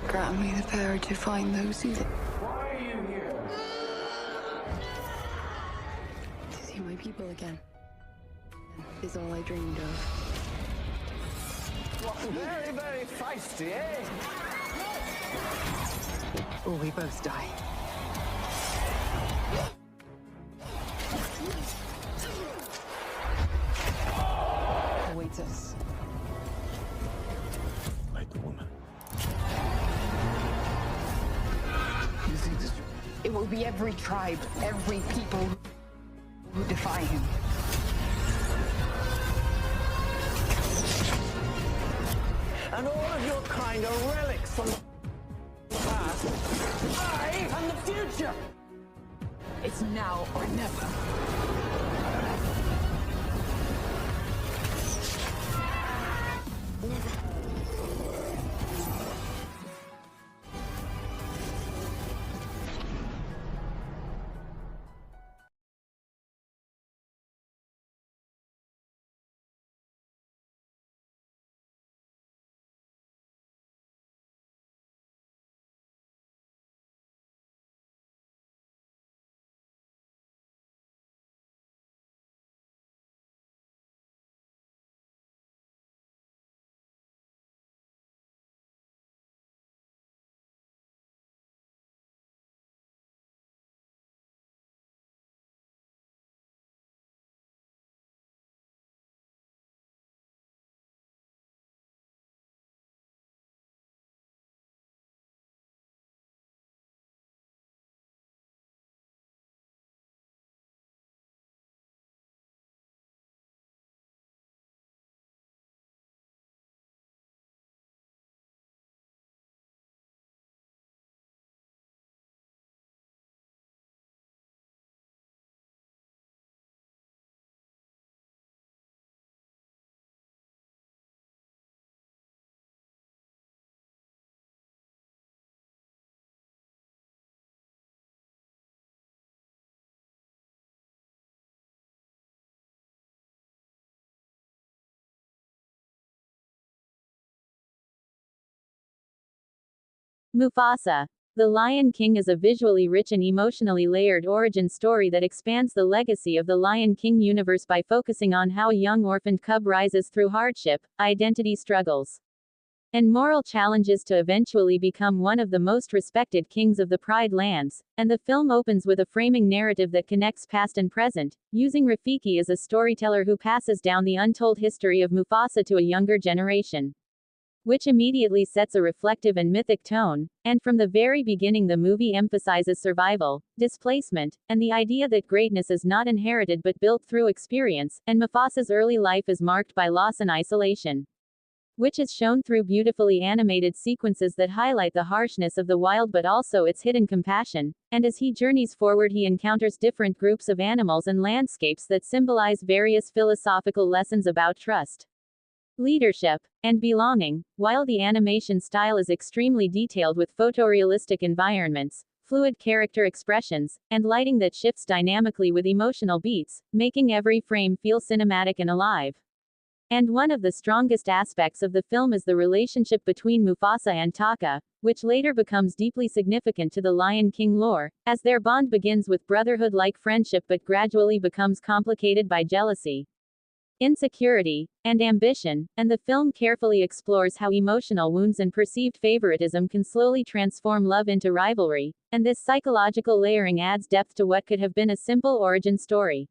Grant me the power to find those who... Why are you here? To see my people again. Is all I dreamed of. Very, very feisty, eh? Or we both die. Awaits us. Like the woman. You think this... It will be every tribe, every people who defy him. And all of your kind are relics from the past. I am the future! It's now or never. Mufasa. The Lion King is a visually rich and emotionally layered origin story that expands the legacy of the Lion King universe by focusing on how a young orphaned cub rises through hardship, identity struggles, and moral challenges to eventually become one of the most respected kings of the Pride Lands. And the film opens with a framing narrative that connects past and present, using Rafiki as a storyteller who passes down the untold history of Mufasa to a younger generation, which immediately sets a reflective and mythic tone. And from the very beginning the movie emphasizes survival, displacement, and the idea that greatness is not inherited but built through experience, and Mufasa's early life is marked by loss and isolation, which is shown through beautifully animated sequences that highlight the harshness of the wild but also its hidden compassion. And as he journeys forward he encounters different groups of animals and landscapes that symbolize various philosophical lessons about trust, leadership, and belonging. While the animation style is extremely detailed with photorealistic environments, fluid character expressions, and lighting that shifts dynamically with emotional beats, making every frame feel cinematic and alive. And one of the strongest aspects of the film is the relationship between Mufasa and Taka, which later becomes deeply significant to the Lion King lore, as their bond begins with brotherhood-like friendship but gradually becomes complicated by jealousy, insecurity, and ambition. And the film carefully explores how emotional wounds and perceived favoritism can slowly transform love into rivalry, and this psychological layering adds depth to what could have been a simple origin story.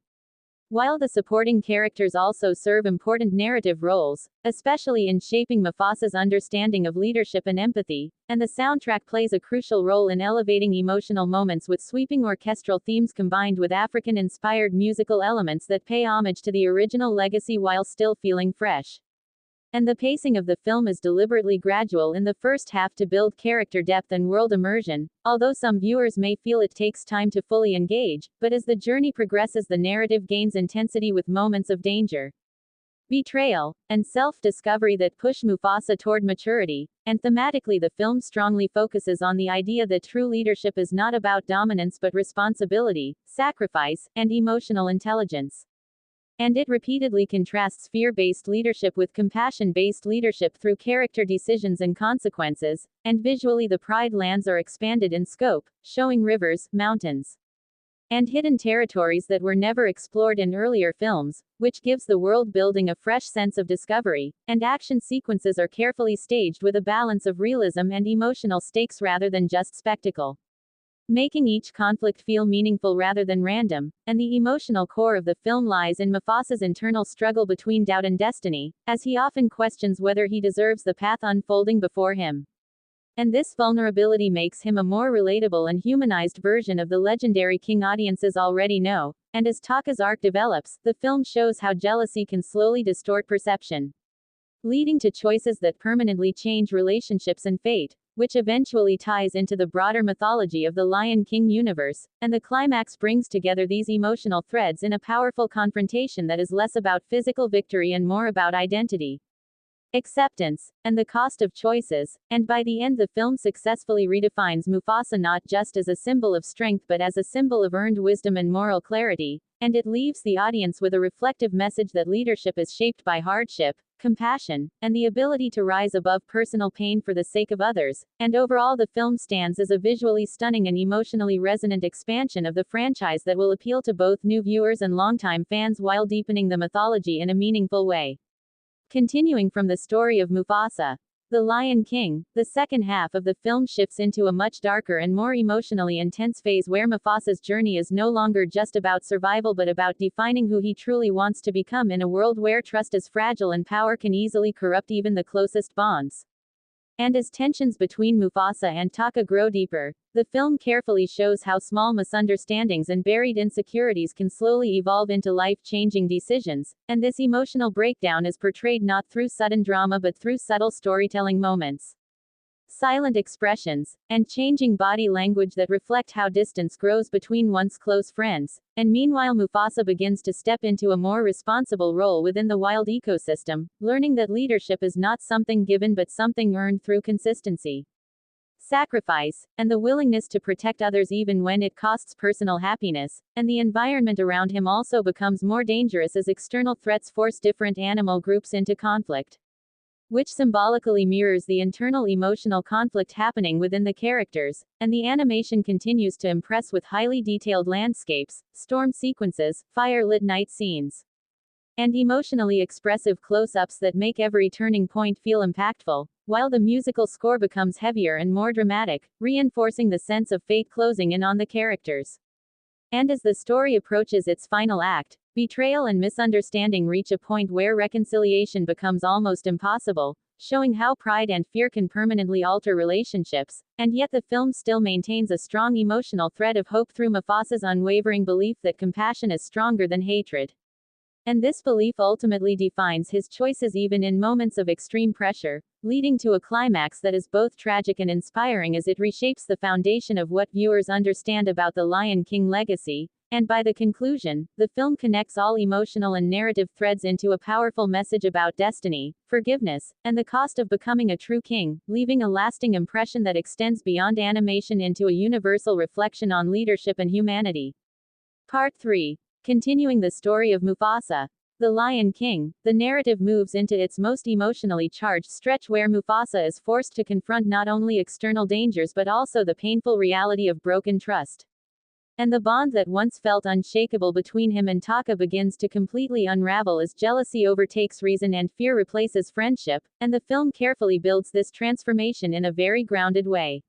While the supporting characters also serve important narrative roles, especially in shaping Mufasa's understanding of leadership and empathy, and the soundtrack plays a crucial role in elevating emotional moments with sweeping orchestral themes combined with African-inspired musical elements that pay homage to the original legacy while still feeling fresh. And the pacing of the film is deliberately gradual in the first half to build character depth and world immersion, although some viewers may feel it takes time to fully engage, but as the journey progresses the narrative gains intensity with moments of danger, betrayal, and self-discovery that push Mufasa toward maturity. And thematically the film strongly focuses on the idea that true leadership is not about dominance but responsibility, sacrifice, and emotional intelligence. And it repeatedly contrasts fear-based leadership with compassion-based leadership through character decisions and consequences, and visually the Pride lands are expanded in scope, showing rivers, mountains, and hidden territories that were never explored in earlier films, which gives the world building a fresh sense of discovery, and action sequences are carefully staged with a balance of realism and emotional stakes rather than just spectacle, making each conflict feel meaningful rather than random, and the emotional core of the film lies in Mufasa's internal struggle between doubt and destiny, as he often questions whether he deserves the path unfolding before him. And this vulnerability makes him a more relatable and humanized version of the legendary king audiences already know, and as Taka's arc develops, the film shows how jealousy can slowly distort perception, leading to choices that permanently change relationships and fate, which eventually ties into the broader mythology of the Lion King universe, and the climax brings together these emotional threads in a powerful confrontation that is less about physical victory and more about identity, acceptance, and the cost of choices, and by the end the film successfully redefines Mufasa not just as a symbol of strength but as a symbol of earned wisdom and moral clarity, and it leaves the audience with a reflective message that leadership is shaped by hardship, compassion, and the ability to rise above personal pain for the sake of others, and overall the film stands as a visually stunning and emotionally resonant expansion of the franchise that will appeal to both new viewers and longtime fans while deepening the mythology in a meaningful way. Continuing from the story of Mufasa, the Lion King, the second half of the film shifts into a much darker and more emotionally intense phase where Mufasa's journey is no longer just about survival but about defining who he truly wants to become in a world where trust is fragile and power can easily corrupt even the closest bonds. And as tensions between Mufasa and Taka grow deeper, the film carefully shows how small misunderstandings and buried insecurities can slowly evolve into life-changing decisions, and this emotional breakdown is portrayed not through sudden drama but through subtle storytelling moments, silent expressions, and changing body language that reflect how distance grows between once close friends. And meanwhile Mufasa begins to step into a more responsible role within the wild ecosystem, learning that leadership is not something given but something earned through consistency, sacrifice, and the willingness to protect others even when it costs personal happiness. And the environment around him also becomes more dangerous as external threats force different animal groups into conflict, which symbolically mirrors the internal emotional conflict happening within the characters, and the animation continues to impress with highly detailed landscapes, storm sequences, fire-lit night scenes, and emotionally expressive close-ups that make every turning point feel impactful, while the musical score becomes heavier and more dramatic, reinforcing the sense of fate closing in on the characters. And as the story approaches its final act, betrayal and misunderstanding reach a point where reconciliation becomes almost impossible, showing how pride and fear can permanently alter relationships, and yet the film still maintains a strong emotional thread of hope through Mufasa's unwavering belief that compassion is stronger than hatred. And this belief ultimately defines his choices even in moments of extreme pressure, leading to a climax that is both tragic and inspiring as it reshapes the foundation of what viewers understand about the Lion King legacy. And by the conclusion, the film connects all emotional and narrative threads into a powerful message about destiny, forgiveness, and the cost of becoming a true king, leaving a lasting impression that extends beyond animation into a universal reflection on leadership and humanity. Part 3. Continuing the story of Mufasa, the Lion King, the narrative moves into its most emotionally charged stretch where Mufasa is forced to confront not only external dangers but also the painful reality of broken trust. And the bond that once felt unshakable between him and Taka begins to completely unravel as jealousy overtakes reason and fear replaces friendship, and the film carefully builds this transformation in a very grounded way,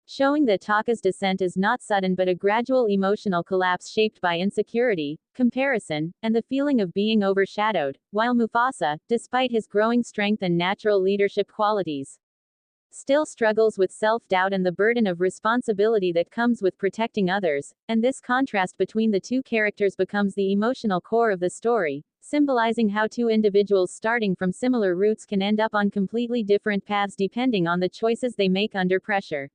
showing that Taka's descent is not sudden but a gradual emotional collapse shaped by insecurity, comparison, and the feeling of being overshadowed, while Mufasa, despite his growing strength and natural leadership qualities, still struggles with self-doubt and the burden of responsibility that comes with protecting others, and this contrast between the two characters becomes the emotional core of the story, symbolizing how two individuals starting from similar roots can end up on completely different paths depending on the choices they make under pressure.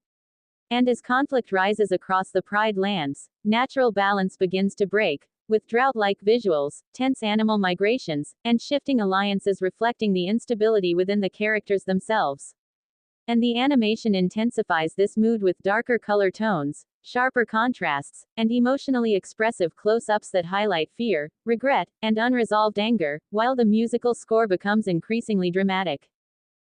And as conflict rises across the Pride lands, natural balance begins to break, with drought-like visuals, tense animal migrations, and shifting alliances reflecting the instability within the characters themselves. And the animation intensifies this mood with darker color tones, sharper contrasts, and emotionally expressive close-ups that highlight fear, regret, and unresolved anger, while the musical score becomes increasingly dramatic.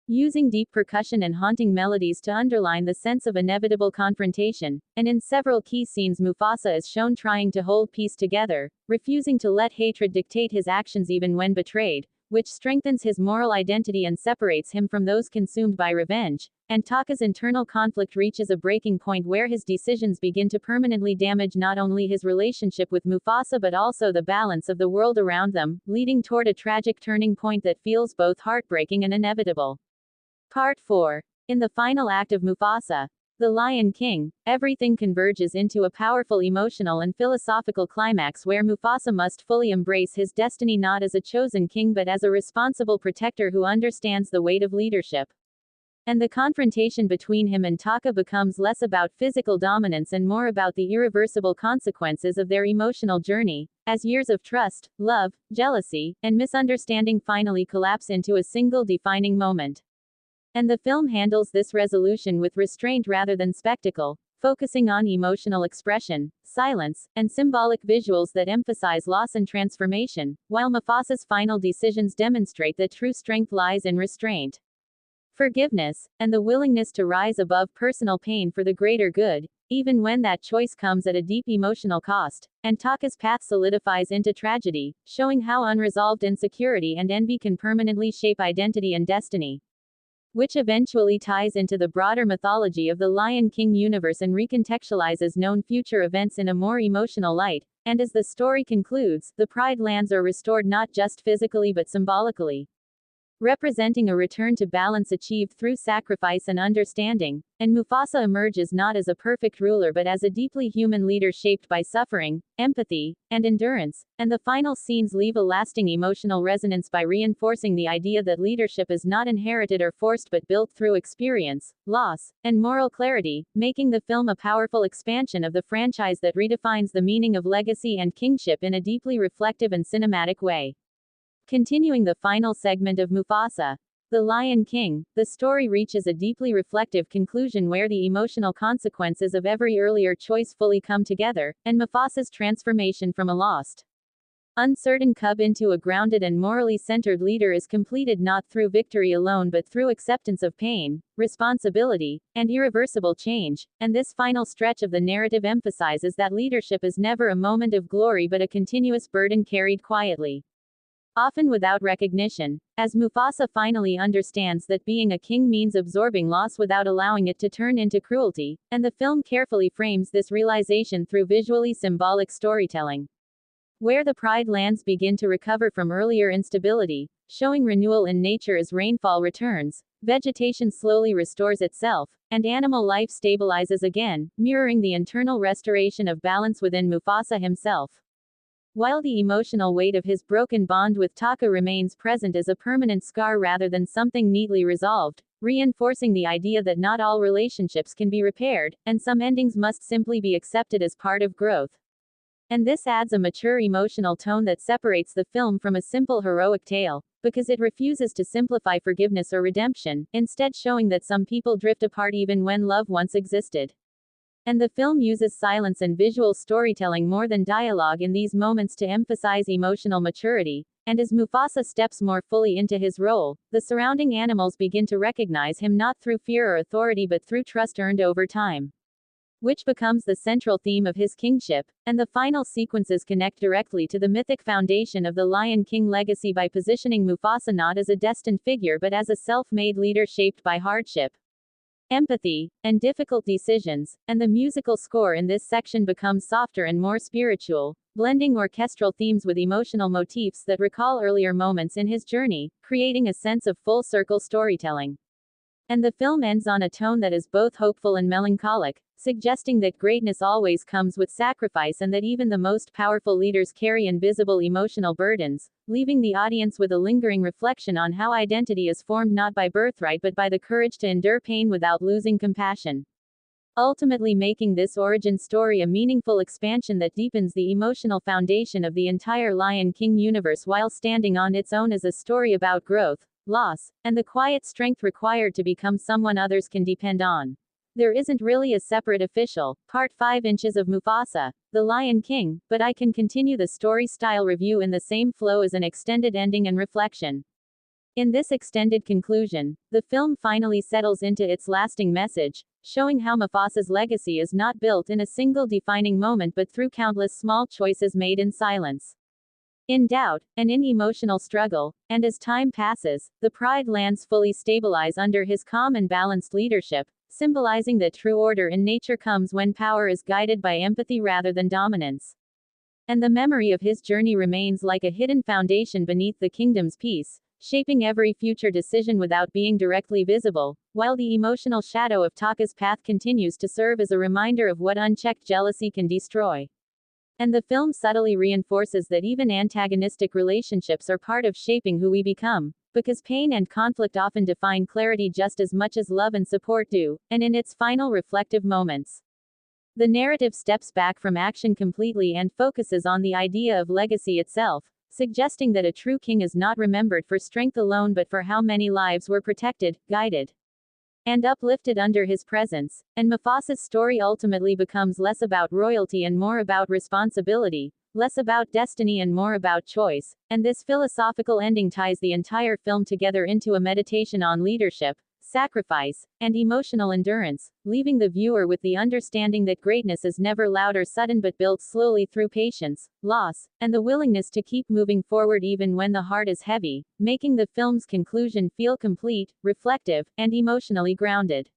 Using deep percussion and haunting melodies to underline the sense of inevitable confrontation, and in several key scenes Mufasa is shown trying to hold peace together, refusing to let hatred dictate his actions even when betrayed, which strengthens his moral identity and separates him from those consumed by revenge, and Taka's internal conflict reaches a breaking point where his decisions begin to permanently damage not only his relationship with Mufasa but also the balance of the world around them, leading toward a tragic turning point that feels both heartbreaking and inevitable. Part 4. In the final act of Mufasa, The Lion King, everything converges into a powerful emotional and philosophical climax where Mufasa must fully embrace his destiny not as a chosen king but as a responsible protector who understands the weight of leadership. And the confrontation between him and Taka becomes less about physical dominance and more about the irreversible consequences of their emotional journey, as years of trust, love, jealousy, and misunderstanding finally collapse into a single defining moment. And the film handles this resolution with restraint rather than spectacle, focusing on emotional expression, silence, and symbolic visuals that emphasize loss and transformation, while Mufasa's final decisions demonstrate that true strength lies in restraint, forgiveness, and the willingness to rise above personal pain for the greater good, even when that choice comes at a deep emotional cost, and Taka's path solidifies into tragedy, showing how unresolved insecurity and envy can permanently shape identity and destiny. Which eventually ties into the broader mythology of the Lion King universe and recontextualizes known future events in a more emotional light, and as the story concludes, the Pride Lands are restored not just physically but symbolically, representing a return to balance achieved through sacrifice and understanding, and Mufasa emerges not as a perfect ruler but as a deeply human leader shaped by suffering, empathy, and endurance, and the final scenes leave a lasting emotional resonance by reinforcing the idea that leadership is not inherited or forced but built through experience, loss, and moral clarity, making the film a powerful expansion of the franchise that redefines the meaning of legacy and kingship in a deeply reflective and cinematic way. Continuing the final segment of Mufasa, The Lion King, the story reaches a deeply reflective conclusion where the emotional consequences of every earlier choice fully come together, and Mufasa's transformation from a lost, uncertain cub into a grounded and morally centered leader is completed not through victory alone but through acceptance of pain, responsibility, and irreversible change, and this final stretch of the narrative emphasizes that leadership is never a moment of glory but a continuous burden carried quietly, often without recognition, as Mufasa finally understands that being a king means absorbing loss without allowing it to turn into cruelty, and the film carefully frames this realization through visually symbolic storytelling, where the Pride Lands begin to recover from earlier instability, showing renewal in nature as rainfall returns, vegetation slowly restores itself, and animal life stabilizes again, mirroring the internal restoration of balance within Mufasa himself. While the emotional weight of his broken bond with Taka remains present as a permanent scar rather than something neatly resolved, reinforcing the idea that not all relationships can be repaired, and some endings must simply be accepted as part of growth. And this adds a mature emotional tone that separates the film from a simple heroic tale, because it refuses to simplify forgiveness or redemption, instead showing that some people drift apart even when love once existed. And the film uses silence and visual storytelling more than dialogue in these moments to emphasize emotional maturity, and as Mufasa steps more fully into his role, the surrounding animals begin to recognize him not through fear or authority but through trust earned over time, which becomes the central theme of his kingship, and the final sequences connect directly to the mythic foundation of the Lion King legacy by positioning Mufasa not as a destined figure but as a self-made leader shaped by hardship, empathy, and difficult decisions, and the musical score in this section becomes softer and more spiritual, blending orchestral themes with emotional motifs that recall earlier moments in his journey, creating a sense of full-circle storytelling. And the film ends on a tone that is both hopeful and melancholic, suggesting that greatness always comes with sacrifice and that even the most powerful leaders carry invisible emotional burdens, leaving the audience with a lingering reflection on how identity is formed not by birthright but by the courage to endure pain without losing compassion, ultimately making this origin story a meaningful expansion that deepens the emotional foundation of the entire Lion King universe while standing on its own as a story about growth, loss, and the quiet strength required to become someone others can depend on. There isn't really a separate official, Part 5 Inches of Mufasa, The Lion King, but I can continue the story-style review in the same flow as an extended ending and reflection. In this extended conclusion, the film finally settles into its lasting message, showing how Mufasa's legacy is not built in a single defining moment but through countless small choices made in silence. In doubt, and in emotional struggle, and as time passes, the Pride lands fully stabilize under his calm and balanced leadership, symbolizing that true order in nature comes when power is guided by empathy rather than dominance. And the memory of his journey remains like a hidden foundation beneath the kingdom's peace, shaping every future decision without being directly visible, while the emotional shadow of Taka's path continues to serve as a reminder of what unchecked jealousy can destroy. And the film subtly reinforces that even antagonistic relationships are part of shaping who we become, because pain and conflict often define clarity just as much as love and support do, and in its final reflective moments. The narrative steps back from action completely and focuses on the idea of legacy itself, suggesting that a true king is not remembered for strength alone but for how many lives were protected, guided, and uplifted under his presence, and Mufasa's story ultimately becomes less about royalty and more about responsibility, less about destiny and more about choice, and this philosophical ending ties the entire film together into a meditation on leadership, sacrifice, and emotional endurance, leaving the viewer with the understanding that greatness is never loud or sudden but built slowly through patience, loss, and the willingness to keep moving forward even when the heart is heavy, making the film's conclusion feel complete, reflective, and emotionally grounded.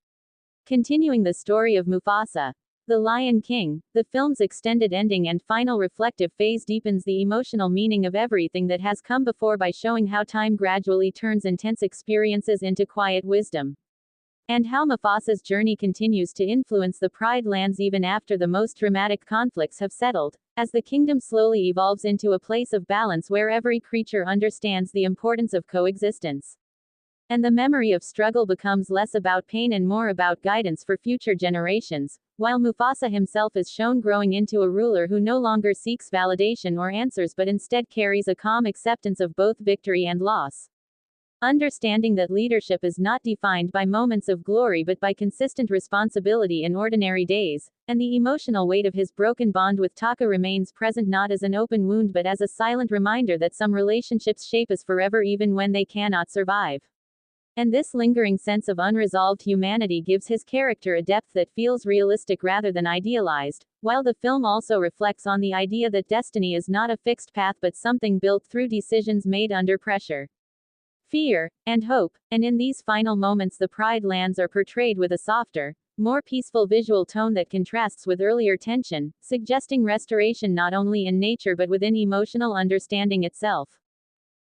Continuing the story of Mufasa, The Lion King, the film's extended ending and final reflective phase deepens the emotional meaning of everything that has come before by showing how time gradually turns intense experiences into quiet wisdom. And how Mufasa's journey continues to influence the Pride lands even after the most dramatic conflicts have settled, as the kingdom slowly evolves into a place of balance where every creature understands the importance of coexistence. And the memory of struggle becomes less about pain and more about guidance for future generations, while Mufasa himself is shown growing into a ruler who no longer seeks validation or answers but instead carries a calm acceptance of both victory and loss. Understanding that leadership is not defined by moments of glory but by consistent responsibility in ordinary days, and the emotional weight of his broken bond with Taka remains present not as an open wound but as a silent reminder that some relationships shape us forever even when they cannot survive. And this lingering sense of unresolved humanity gives his character a depth that feels realistic rather than idealized, while the film also reflects on the idea that destiny is not a fixed path but something built through decisions made under pressure, fear, and hope, and in these final moments the Pride lands are portrayed with a softer, more peaceful visual tone that contrasts with earlier tension, suggesting restoration not only in nature but within emotional understanding itself.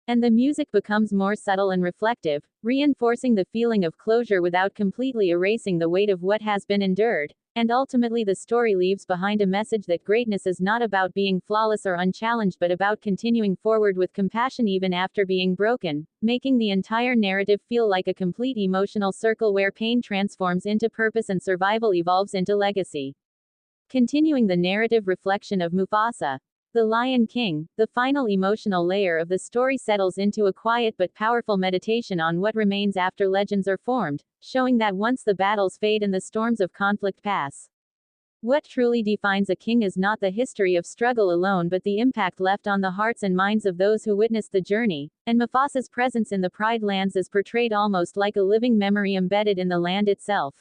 And the music becomes more subtle and reflective, reinforcing the feeling of closure without completely erasing the weight of what has been endured, and ultimately the story leaves behind a message that greatness is not about being flawless or unchallenged but about continuing forward with compassion even after being broken, making the entire narrative feel like a complete emotional circle where pain transforms into purpose and survival evolves into legacy. Continuing the narrative reflection of Mufasa, The Lion King, the final emotional layer of the story settles into a quiet but powerful meditation on what remains after legends are formed, showing that once the battles fade and the storms of conflict pass, what truly defines a king is not the history of struggle alone but the impact left on the hearts and minds of those who witnessed the journey, and Mufasa's presence in the Pride lands is portrayed almost like a living memory embedded in the land itself,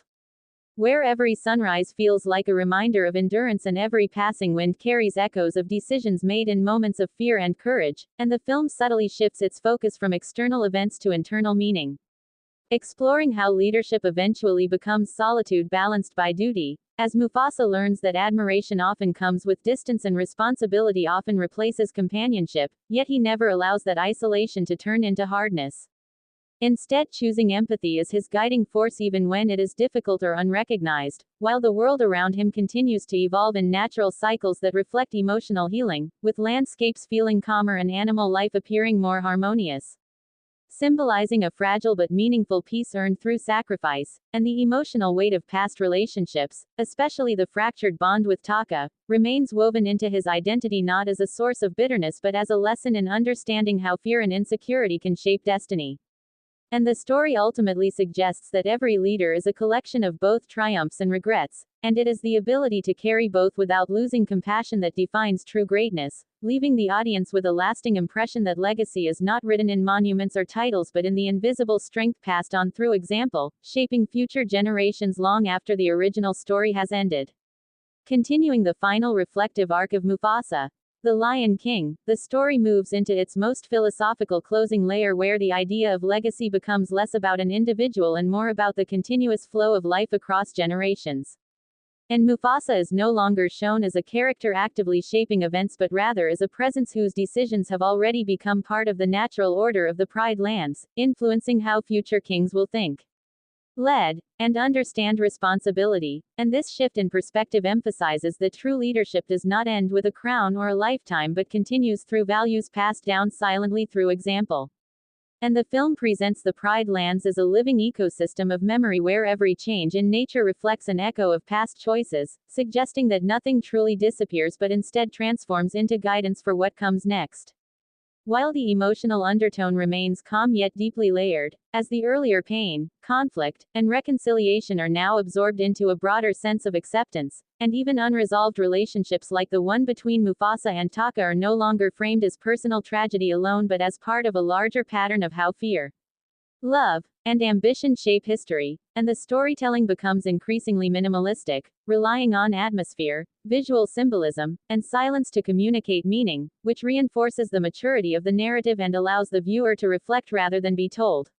where every sunrise feels like a reminder of endurance and every passing wind carries echoes of decisions made in moments of fear and courage, and the film subtly shifts its focus from external events to internal meaning, exploring how leadership eventually becomes solitude balanced by duty, as Mufasa learns that admiration often comes with distance and responsibility often replaces companionship, yet he never allows that isolation to turn into hardness. Instead, choosing empathy as his guiding force even when it is difficult or unrecognized, while the world around him continues to evolve in natural cycles that reflect emotional healing, with landscapes feeling calmer and animal life appearing more harmonious, symbolizing a fragile but meaningful peace earned through sacrifice, and the emotional weight of past relationships, especially the fractured bond with Taka, remains woven into his identity not as a source of bitterness but as a lesson in understanding how fear and insecurity can shape destiny. And the story ultimately suggests that every leader is a collection of both triumphs and regrets, and it is the ability to carry both without losing compassion that defines true greatness, leaving the audience with a lasting impression that legacy is not written in monuments or titles but in the invisible strength passed on through example, shaping future generations long after the original story has ended. Continuing the final reflective arc of Mufasa, the Lion King, the story moves into its most philosophical closing layer where the idea of legacy becomes less about an individual and more about the continuous flow of life across generations. And Mufasa is no longer shown as a character actively shaping events but rather as a presence whose decisions have already become part of the natural order of the Pride Lands, influencing how future kings will think, lead, and understand responsibility, and this shift in perspective emphasizes that true leadership does not end with a crown or a lifetime but continues through values passed down silently through example. And the film presents the Pride Lands as a living ecosystem of memory where every change in nature reflects an echo of past choices, suggesting that nothing truly disappears but instead transforms into guidance for what comes next. While the emotional undertone remains calm yet deeply layered, as the earlier pain, conflict, and reconciliation are now absorbed into a broader sense of acceptance, and even unresolved relationships like the one between Mufasa and Taka are no longer framed as personal tragedy alone but as part of a larger pattern of how fear, love, and ambition shape history, and the storytelling becomes increasingly minimalistic, relying on atmosphere, visual symbolism, and silence to communicate meaning, which reinforces the maturity of the narrative and allows the viewer to reflect rather than be told.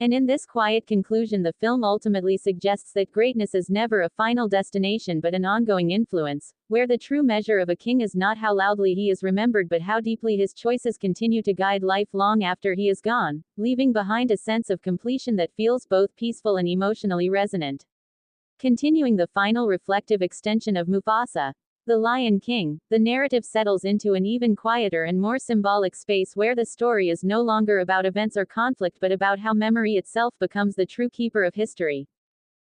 And in this quiet conclusion, the film ultimately suggests that greatness is never a final destination but an ongoing influence, where the true measure of a king is not how loudly he is remembered but how deeply his choices continue to guide life long after he is gone, leaving behind a sense of completion that feels both peaceful and emotionally resonant. Continuing the final reflective extension of Mufasa, the Lion King, the narrative settles into an even quieter and more symbolic space where the story is no longer about events or conflict but about how memory itself becomes the true keeper of history.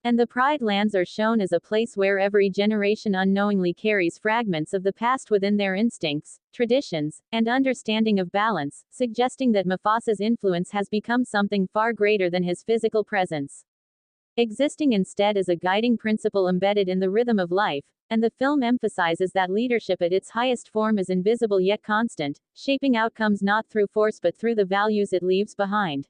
And the Pride Lands are shown as a place where every generation unknowingly carries fragments of the past within their instincts, traditions, and understanding of balance, suggesting that Mufasa's influence has become something far greater than his physical presence, existing instead as a guiding principle embedded in the rhythm of life. And the film emphasizes that leadership at its highest form is invisible yet constant, shaping outcomes not through force but through the values it leaves behind.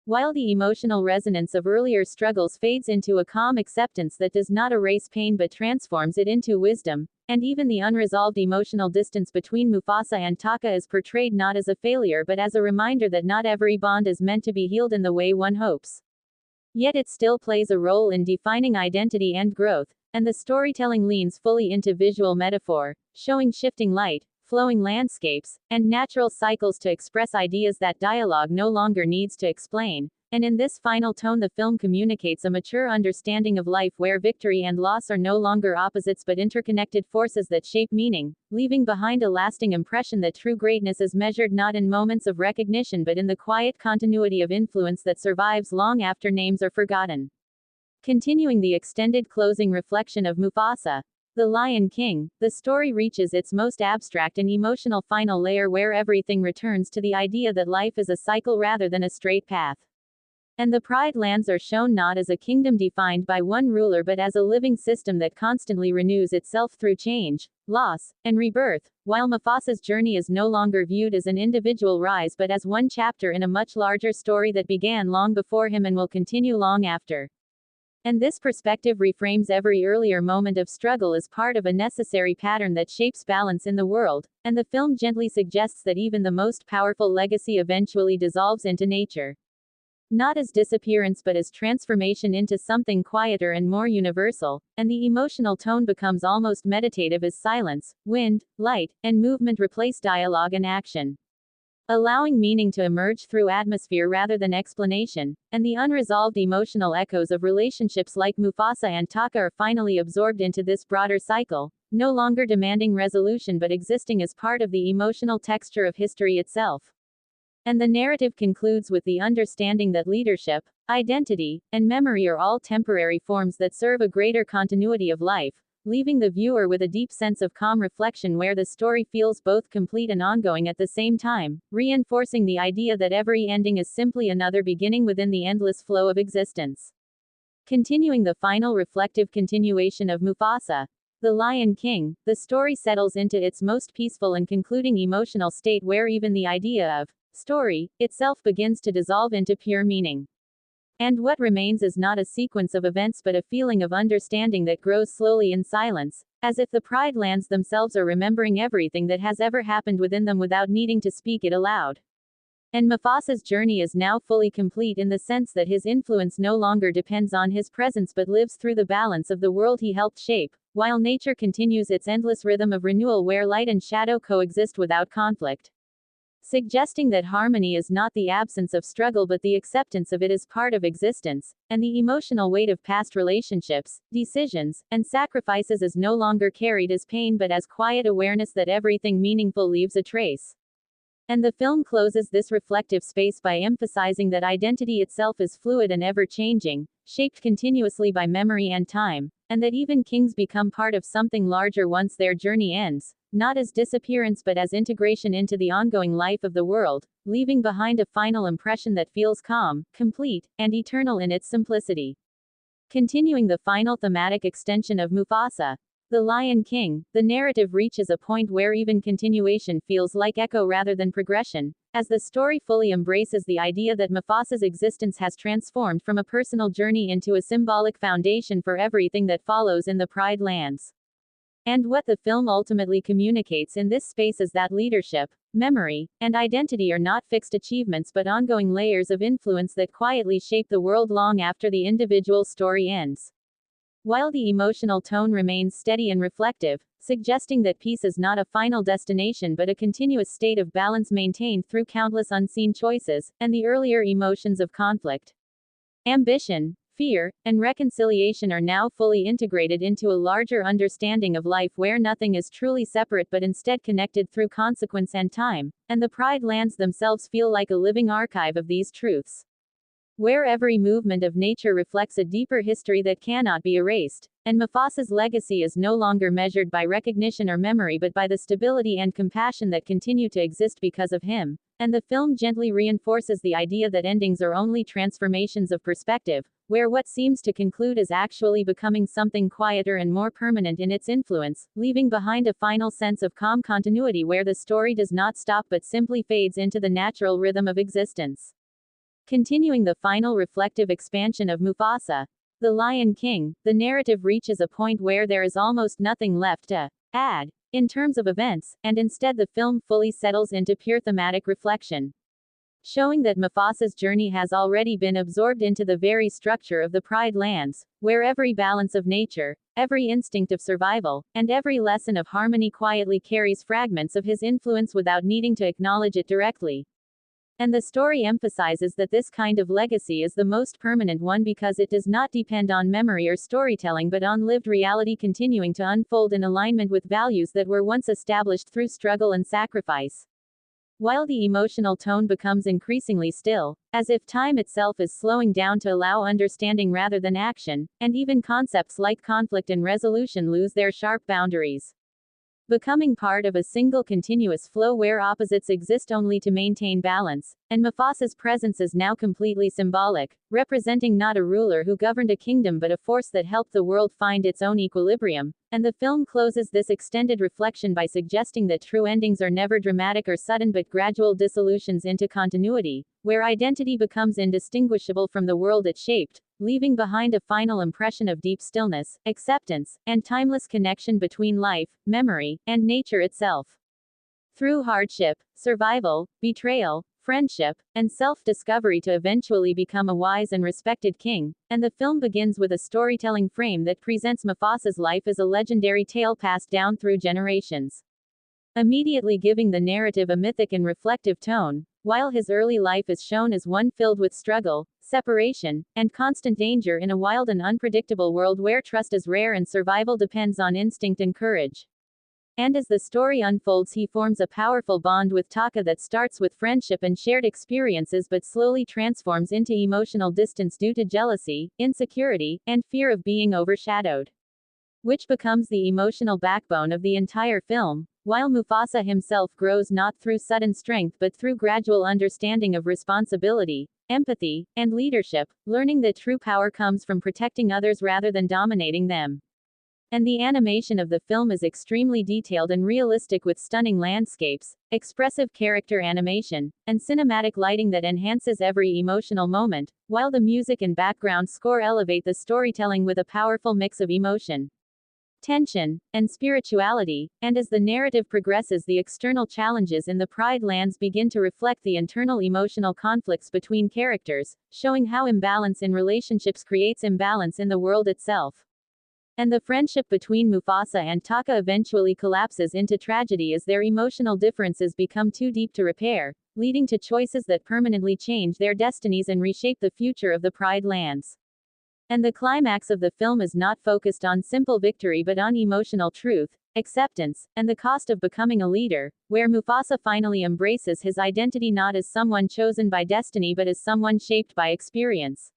While the emotional resonance of earlier struggles fades into a calm acceptance that does not erase pain but transforms it into wisdom, and even the unresolved emotional distance between Mufasa and Taka is portrayed not as a failure but as a reminder that not every bond is meant to be healed in the way one hopes. Yet it still plays a role in defining identity and growth, and the storytelling leans fully into visual metaphor, showing shifting light, flowing landscapes, and natural cycles to express ideas that dialogue no longer needs to explain. And in this final tone, the film communicates a mature understanding of life where victory and loss are no longer opposites but interconnected forces that shape meaning, leaving behind a lasting impression that true greatness is measured not in moments of recognition but in the quiet continuity of influence that survives long after names are forgotten. Continuing the extended closing reflection of Mufasa, the Lion King, the story reaches its most abstract and emotional final layer where everything returns to the idea that life is a cycle rather than a straight path. And the Pride Lands are shown not as a kingdom defined by one ruler but as a living system that constantly renews itself through change, loss, and rebirth, while Mufasa's journey is no longer viewed as an individual rise but as one chapter in a much larger story that began long before him and will continue long after. And this perspective reframes every earlier moment of struggle as part of a necessary pattern that shapes balance in the world, and the film gently suggests that even the most powerful legacy eventually dissolves into nature. Not as disappearance but as transformation into something quieter and more universal, and the emotional tone becomes almost meditative as silence, wind, light, and movement replace dialogue and action, allowing meaning to emerge through atmosphere rather than explanation, and the unresolved emotional echoes of relationships like Mufasa and Taka are finally absorbed into this broader cycle, no longer demanding resolution but existing as part of the emotional texture of history itself. And the narrative concludes with the understanding that leadership, identity, and memory are all temporary forms that serve a greater continuity of life, leaving the viewer with a deep sense of calm reflection where the story feels both complete and ongoing at the same time, reinforcing the idea that every ending is simply another beginning within the endless flow of existence. Continuing the final reflective continuation of Mufasa, the Lion King, the story settles into its most peaceful and concluding emotional state where even the idea of story itself begins to dissolve into pure meaning. And what remains is not a sequence of events but a feeling of understanding that grows slowly in silence, as if the Pride Lands themselves are remembering everything that has ever happened within them without needing to speak it aloud. And Mufasa's journey is now fully complete in the sense that his influence no longer depends on his presence but lives through the balance of the world he helped shape, while nature continues its endless rhythm of renewal where light and shadow coexist without conflict. Suggesting that harmony is not the absence of struggle but the acceptance of it as part of existence, and the emotional weight of past relationships, decisions, and sacrifices is no longer carried as pain but as quiet awareness that everything meaningful leaves a trace. And the film closes this reflective space by emphasizing that identity itself is fluid and ever-changing, shaped continuously by memory and time, and that even kings become part of something larger once their journey ends, not as disappearance but as integration into the ongoing life of the world, leaving behind a final impression that feels calm, complete, and eternal in its simplicity. Continuing the final thematic extension of Mufasa, the Lion King, the narrative reaches a point where even continuation feels like echo rather than progression, as the story fully embraces the idea that Mufasa's existence has transformed from a personal journey into a symbolic foundation for everything that follows in the Pride Lands. And what the film ultimately communicates in this space is that leadership, memory, and identity are not fixed achievements but ongoing layers of influence that quietly shape the world long after the individual story ends. While the emotional tone remains steady and reflective, suggesting that peace is not a final destination but a continuous state of balance maintained through countless unseen choices, and the earlier emotions of conflict, ambition, fear, and reconciliation are now fully integrated into a larger understanding of life where nothing is truly separate but instead connected through consequence and time, and the Pride Lands themselves feel like a living archive of these truths, where every movement of nature reflects a deeper history that cannot be erased, and Mufasa's legacy is no longer measured by recognition or memory but by the stability and compassion that continue to exist because of him, and the film gently reinforces the idea that endings are only transformations of perspective, where what seems to conclude is actually becoming something quieter and more permanent in its influence, leaving behind a final sense of calm continuity where the story does not stop but simply fades into the natural rhythm of existence. Continuing the final reflective expansion of Mufasa, the Lion King, the narrative reaches a point where there is almost nothing left to add in terms of events, and instead the film fully settles into pure thematic reflection, showing that Mufasa's journey has already been absorbed into the very structure of the Pride Lands, where every balance of nature, every instinct of survival, and every lesson of harmony quietly carries fragments of his influence without needing to acknowledge it directly. And the story emphasizes that this kind of legacy is the most permanent one because it does not depend on memory or storytelling but on lived reality continuing to unfold in alignment with values that were once established through struggle and sacrifice. While the emotional tone becomes increasingly still, as if time itself is slowing down to allow understanding rather than action, and even concepts like conflict and resolution lose their sharp boundaries, becoming part of a single continuous flow where opposites exist only to maintain balance, and Mufasa's presence is now completely symbolic, representing not a ruler who governed a kingdom but a force that helped the world find its own equilibrium, and the film closes this extended reflection by suggesting that true endings are never dramatic or sudden but gradual dissolutions into continuity, where identity becomes indistinguishable from the world it shaped, leaving behind a final impression of deep stillness, acceptance, and timeless connection between life, memory, and nature itself. Through hardship, survival, betrayal, friendship, and self-discovery to eventually become a wise and respected king, and the film begins with a storytelling frame that presents Mufasa's life as a legendary tale passed down through generations, immediately giving the narrative a mythic and reflective tone, while his early life is shown as one filled with struggle, separation, and constant danger in a wild and unpredictable world where trust is rare and survival depends on instinct and courage. And as the story unfolds, he forms a powerful bond with Taka that starts with friendship and shared experiences but slowly transforms into emotional distance due to jealousy, insecurity, and fear of being overshadowed. which becomes the emotional backbone of the entire film, while Mufasa himself grows not through sudden strength but through gradual understanding of responsibility, empathy, and leadership, learning that true power comes from protecting others rather than dominating them. And the animation of the film is extremely detailed and realistic with stunning landscapes, expressive character animation, and cinematic lighting that enhances every emotional moment, while the music and background score elevate the storytelling with a powerful mix of emotion, tension, and spirituality, and as the narrative progresses, the external challenges in the Pride Lands begin to reflect the internal emotional conflicts between characters, showing how imbalance in relationships creates imbalance in the world itself. And the friendship between Mufasa and Taka eventually collapses into tragedy as their emotional differences become too deep to repair, leading to choices that permanently change their destinies and reshape the future of the Pride Lands. And the climax of the film is not focused on simple victory but on emotional truth, acceptance, and the cost of becoming a leader, where Mufasa finally embraces his identity not as someone chosen by destiny but as someone shaped by experience,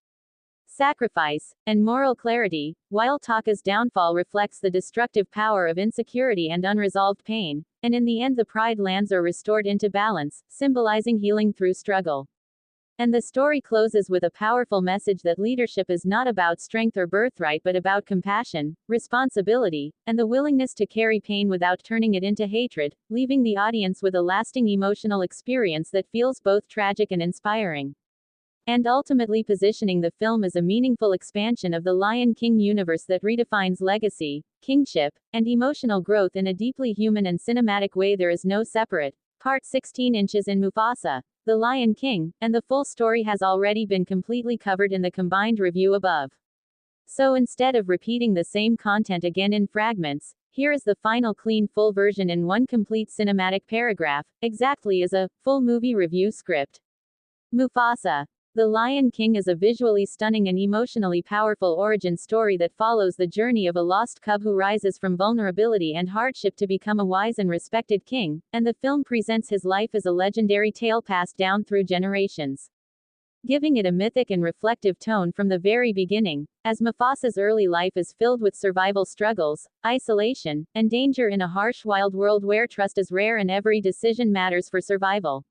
sacrifice, and moral clarity, while Taka's downfall reflects the destructive power of insecurity and unresolved pain, and in the end the Pride Lands are restored into balance, symbolizing healing through struggle. And the story closes with a powerful message that leadership is not about strength or birthright but about compassion, responsibility, and the willingness to carry pain without turning it into hatred, leaving the audience with a lasting emotional experience that feels both tragic and inspiring. And ultimately positioning the film as a meaningful expansion of the Lion King universe that redefines legacy, kingship, and emotional growth in a deeply human and cinematic way. There is no separate part 16 inches in Mufasa, The Lion King, and the full story has already been completely covered in the combined review above. So instead of repeating the same content again in fragments, here is the final clean full version in one complete cinematic paragraph, exactly as a full movie review script. Mufasa. The Lion King is a visually stunning and emotionally powerful origin story that follows the journey of a lost cub who rises from vulnerability and hardship to become a wise and respected king, and the film presents his life as a legendary tale passed down through generations, giving it a mythic and reflective tone from the very beginning, as Mufasa's early life is filled with survival struggles, isolation, and danger in a harsh wild world where trust is rare and every decision matters for survival.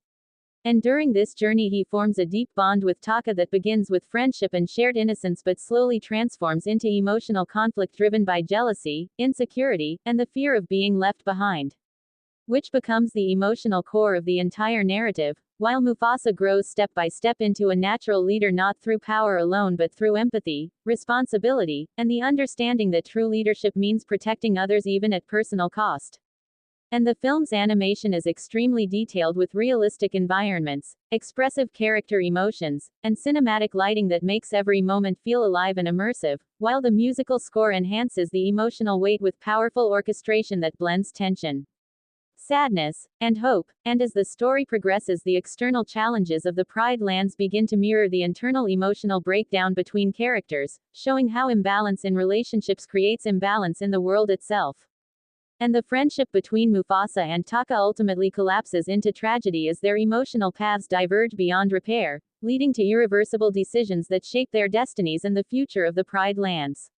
And during this journey he forms a deep bond with Taka that begins with friendship and shared innocence but slowly transforms into emotional conflict driven by jealousy, insecurity, and the fear of being left behind, which becomes the emotional core of the entire narrative, while Mufasa grows step by step into a natural leader not through power alone but through empathy, responsibility, and the understanding that true leadership means protecting others even at personal cost. And the film's animation is extremely detailed with realistic environments, expressive character emotions, and cinematic lighting that makes every moment feel alive and immersive, while the musical score enhances the emotional weight with powerful orchestration that blends tension, sadness, and hope. And as the story progresses, the external challenges of the Pride Lands begin to mirror the internal emotional breakdown between characters, showing how imbalance in relationships creates imbalance in the world itself. And the friendship between Mufasa and Taka ultimately collapses into tragedy as their emotional paths diverge beyond repair, leading to irreversible decisions that shape their destinies and the future of the Pride Lands.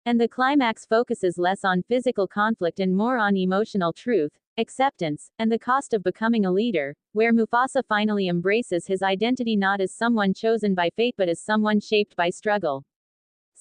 And the climax focuses less on physical conflict and more on emotional truth, acceptance, and the cost of becoming a leader, where Mufasa finally embraces his identity not as someone chosen by fate but as someone shaped by struggle,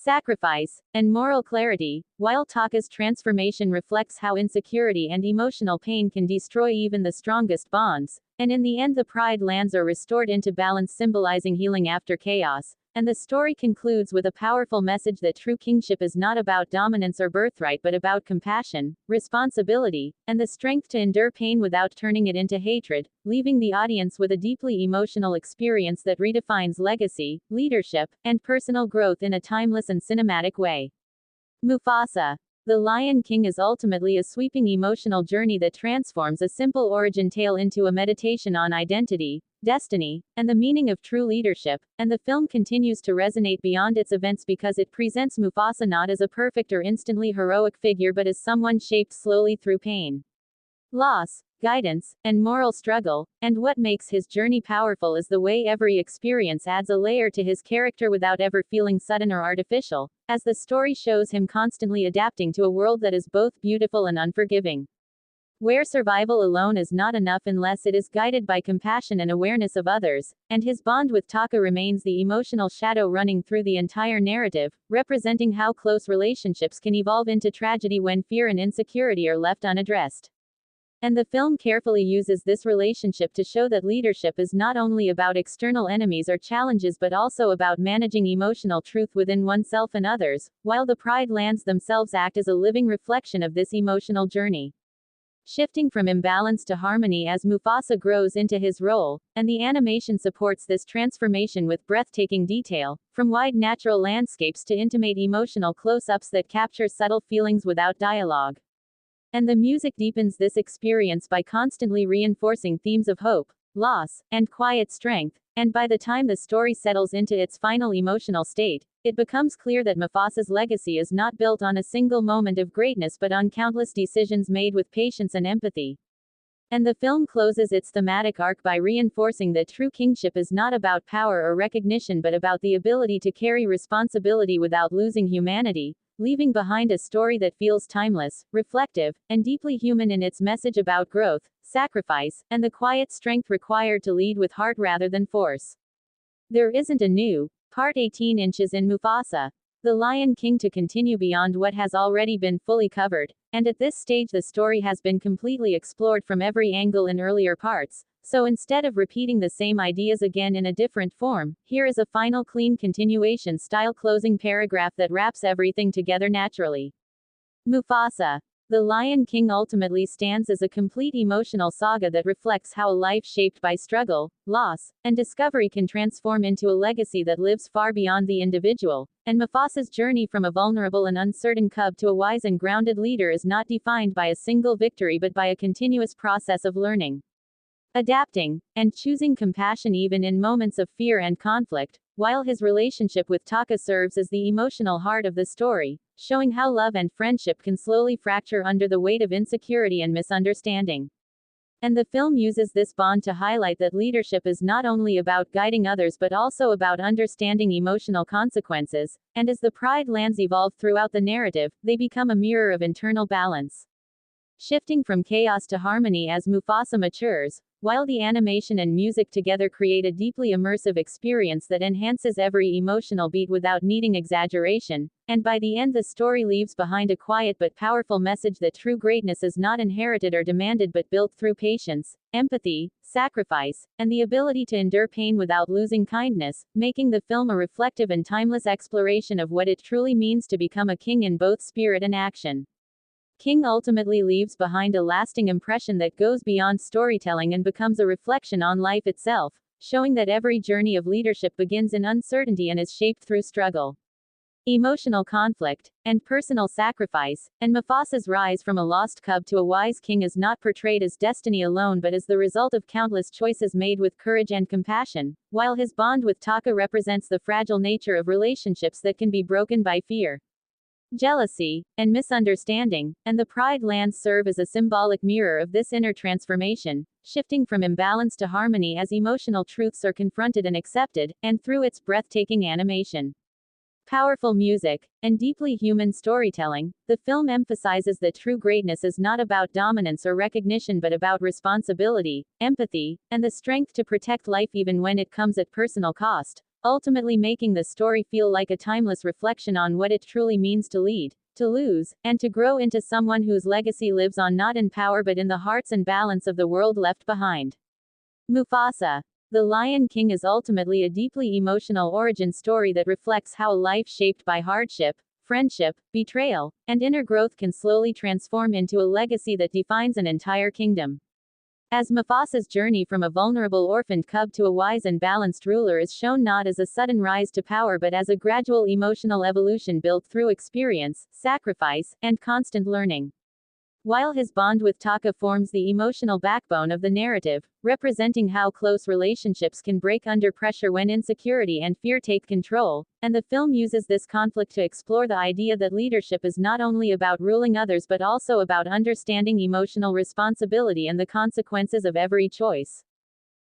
sacrifice, and moral clarity, while Taka's transformation reflects how insecurity and emotional pain can destroy even the strongest bonds, and in the end the Pride Lands are restored into balance, symbolizing healing after chaos. And the story concludes with a powerful message that true kingship is not about dominance or birthright but about compassion, responsibility, and the strength to endure pain without turning it into hatred, leaving the audience with a deeply emotional experience that redefines legacy, leadership, and personal growth in a timeless and cinematic way. Mufasa. The Lion King is ultimately a sweeping emotional journey that transforms a simple origin tale into a meditation on identity, destiny, and the meaning of true leadership, and the film continues to resonate beyond its events because it presents Mufasa not as a perfect or instantly heroic figure but as someone shaped slowly through pain, loss, guidance, and moral struggle, and what makes his journey powerful is the way every experience adds a layer to his character without ever feeling sudden or artificial, as the story shows him constantly adapting to a world that is both beautiful and unforgiving. Where survival alone is not enough unless it is guided by compassion and awareness of others, and his bond with Taka remains the emotional shadow running through the entire narrative, representing how close relationships can evolve into tragedy when fear and insecurity are left unaddressed. And the film carefully uses this relationship to show that leadership is not only about external enemies or challenges but also about managing emotional truth within oneself and others, while the Pride Lands themselves act as a living reflection of this emotional journey. Shifting from imbalance to harmony as Mufasa grows into his role, and the animation supports this transformation with breathtaking detail, from wide natural landscapes to intimate emotional close-ups that capture subtle feelings without dialogue. And the music deepens this experience by constantly reinforcing themes of hope, loss, and quiet strength, and by the time the story settles into its final emotional state, it becomes clear that Mufasa's legacy is not built on a single moment of greatness but on countless decisions made with patience and empathy. And the film closes its thematic arc by reinforcing that true kingship is not about power or recognition but about the ability to carry responsibility without losing humanity, leaving behind a story that feels timeless, reflective, and deeply human in its message about growth, sacrifice, and the quiet strength required to lead with heart rather than force. There isn't a new Part 18 inches in Mufasa, The Lion King to continue beyond what has already been fully covered, and at this stage the story has been completely explored from every angle in earlier parts, so instead of repeating the same ideas again in a different form, here is a final clean continuation style closing paragraph that wraps everything together naturally. Mufasa, The Lion King ultimately stands as a complete emotional saga that reflects how a life shaped by struggle, loss, and discovery can transform into a legacy that lives far beyond the individual, and Mufasa's journey from a vulnerable and uncertain cub to a wise and grounded leader is not defined by a single victory but by a continuous process of learning, adapting, and choosing compassion even in moments of fear and conflict, while his relationship with Taka serves as the emotional heart of the story, showing how love and friendship can slowly fracture under the weight of insecurity and misunderstanding. And the film uses this bond to highlight that leadership is not only about guiding others but also about understanding emotional consequences, and as the Pride Lands evolve throughout the narrative, they become a mirror of internal balance, shifting from chaos to harmony as Mufasa matures, while the animation and music together create a deeply immersive experience that enhances every emotional beat without needing exaggeration, and by the end the story leaves behind a quiet but powerful message that true greatness is not inherited or demanded but built through patience, empathy, sacrifice, and the ability to endure pain without losing kindness, making the film a reflective and timeless exploration of what it truly means to become a king in both spirit and action. King ultimately leaves behind a lasting impression that goes beyond storytelling and becomes a reflection on life itself, showing that every journey of leadership begins in uncertainty and is shaped through struggle, emotional conflict, and personal sacrifice, and Mufasa's rise from a lost cub to a wise king is not portrayed as destiny alone but as the result of countless choices made with courage and compassion, while his bond with Taka represents the fragile nature of relationships that can be broken by fear, jealousy, and misunderstanding, and the Pride Lands serve as a symbolic mirror of this inner transformation, shifting from imbalance to harmony as emotional truths are confronted and accepted, and through its breathtaking animation, powerful music, and deeply human storytelling, the film emphasizes that true greatness is not about dominance or recognition but about responsibility, empathy, and the strength to protect life even when it comes at personal cost, ultimately making the story feel like a timeless reflection on what it truly means to lead, to lose, and to grow into someone whose legacy lives on not in power but in the hearts and balance of the world left behind. Mufasa, The Lion King is ultimately a deeply emotional origin story that reflects how a life shaped by hardship, friendship, betrayal, and inner growth can slowly transform into a legacy that defines an entire kingdom. As Mufasa's journey from a vulnerable orphaned cub to a wise and balanced ruler is shown not as a sudden rise to power but as a gradual emotional evolution built through experience, sacrifice, and constant learning. while his bond with Taka forms the emotional backbone of the narrative, representing how close relationships can break under pressure when insecurity and fear take control, and the film uses this conflict to explore the idea that leadership is not only about ruling others but also about understanding emotional responsibility and the consequences of every choice.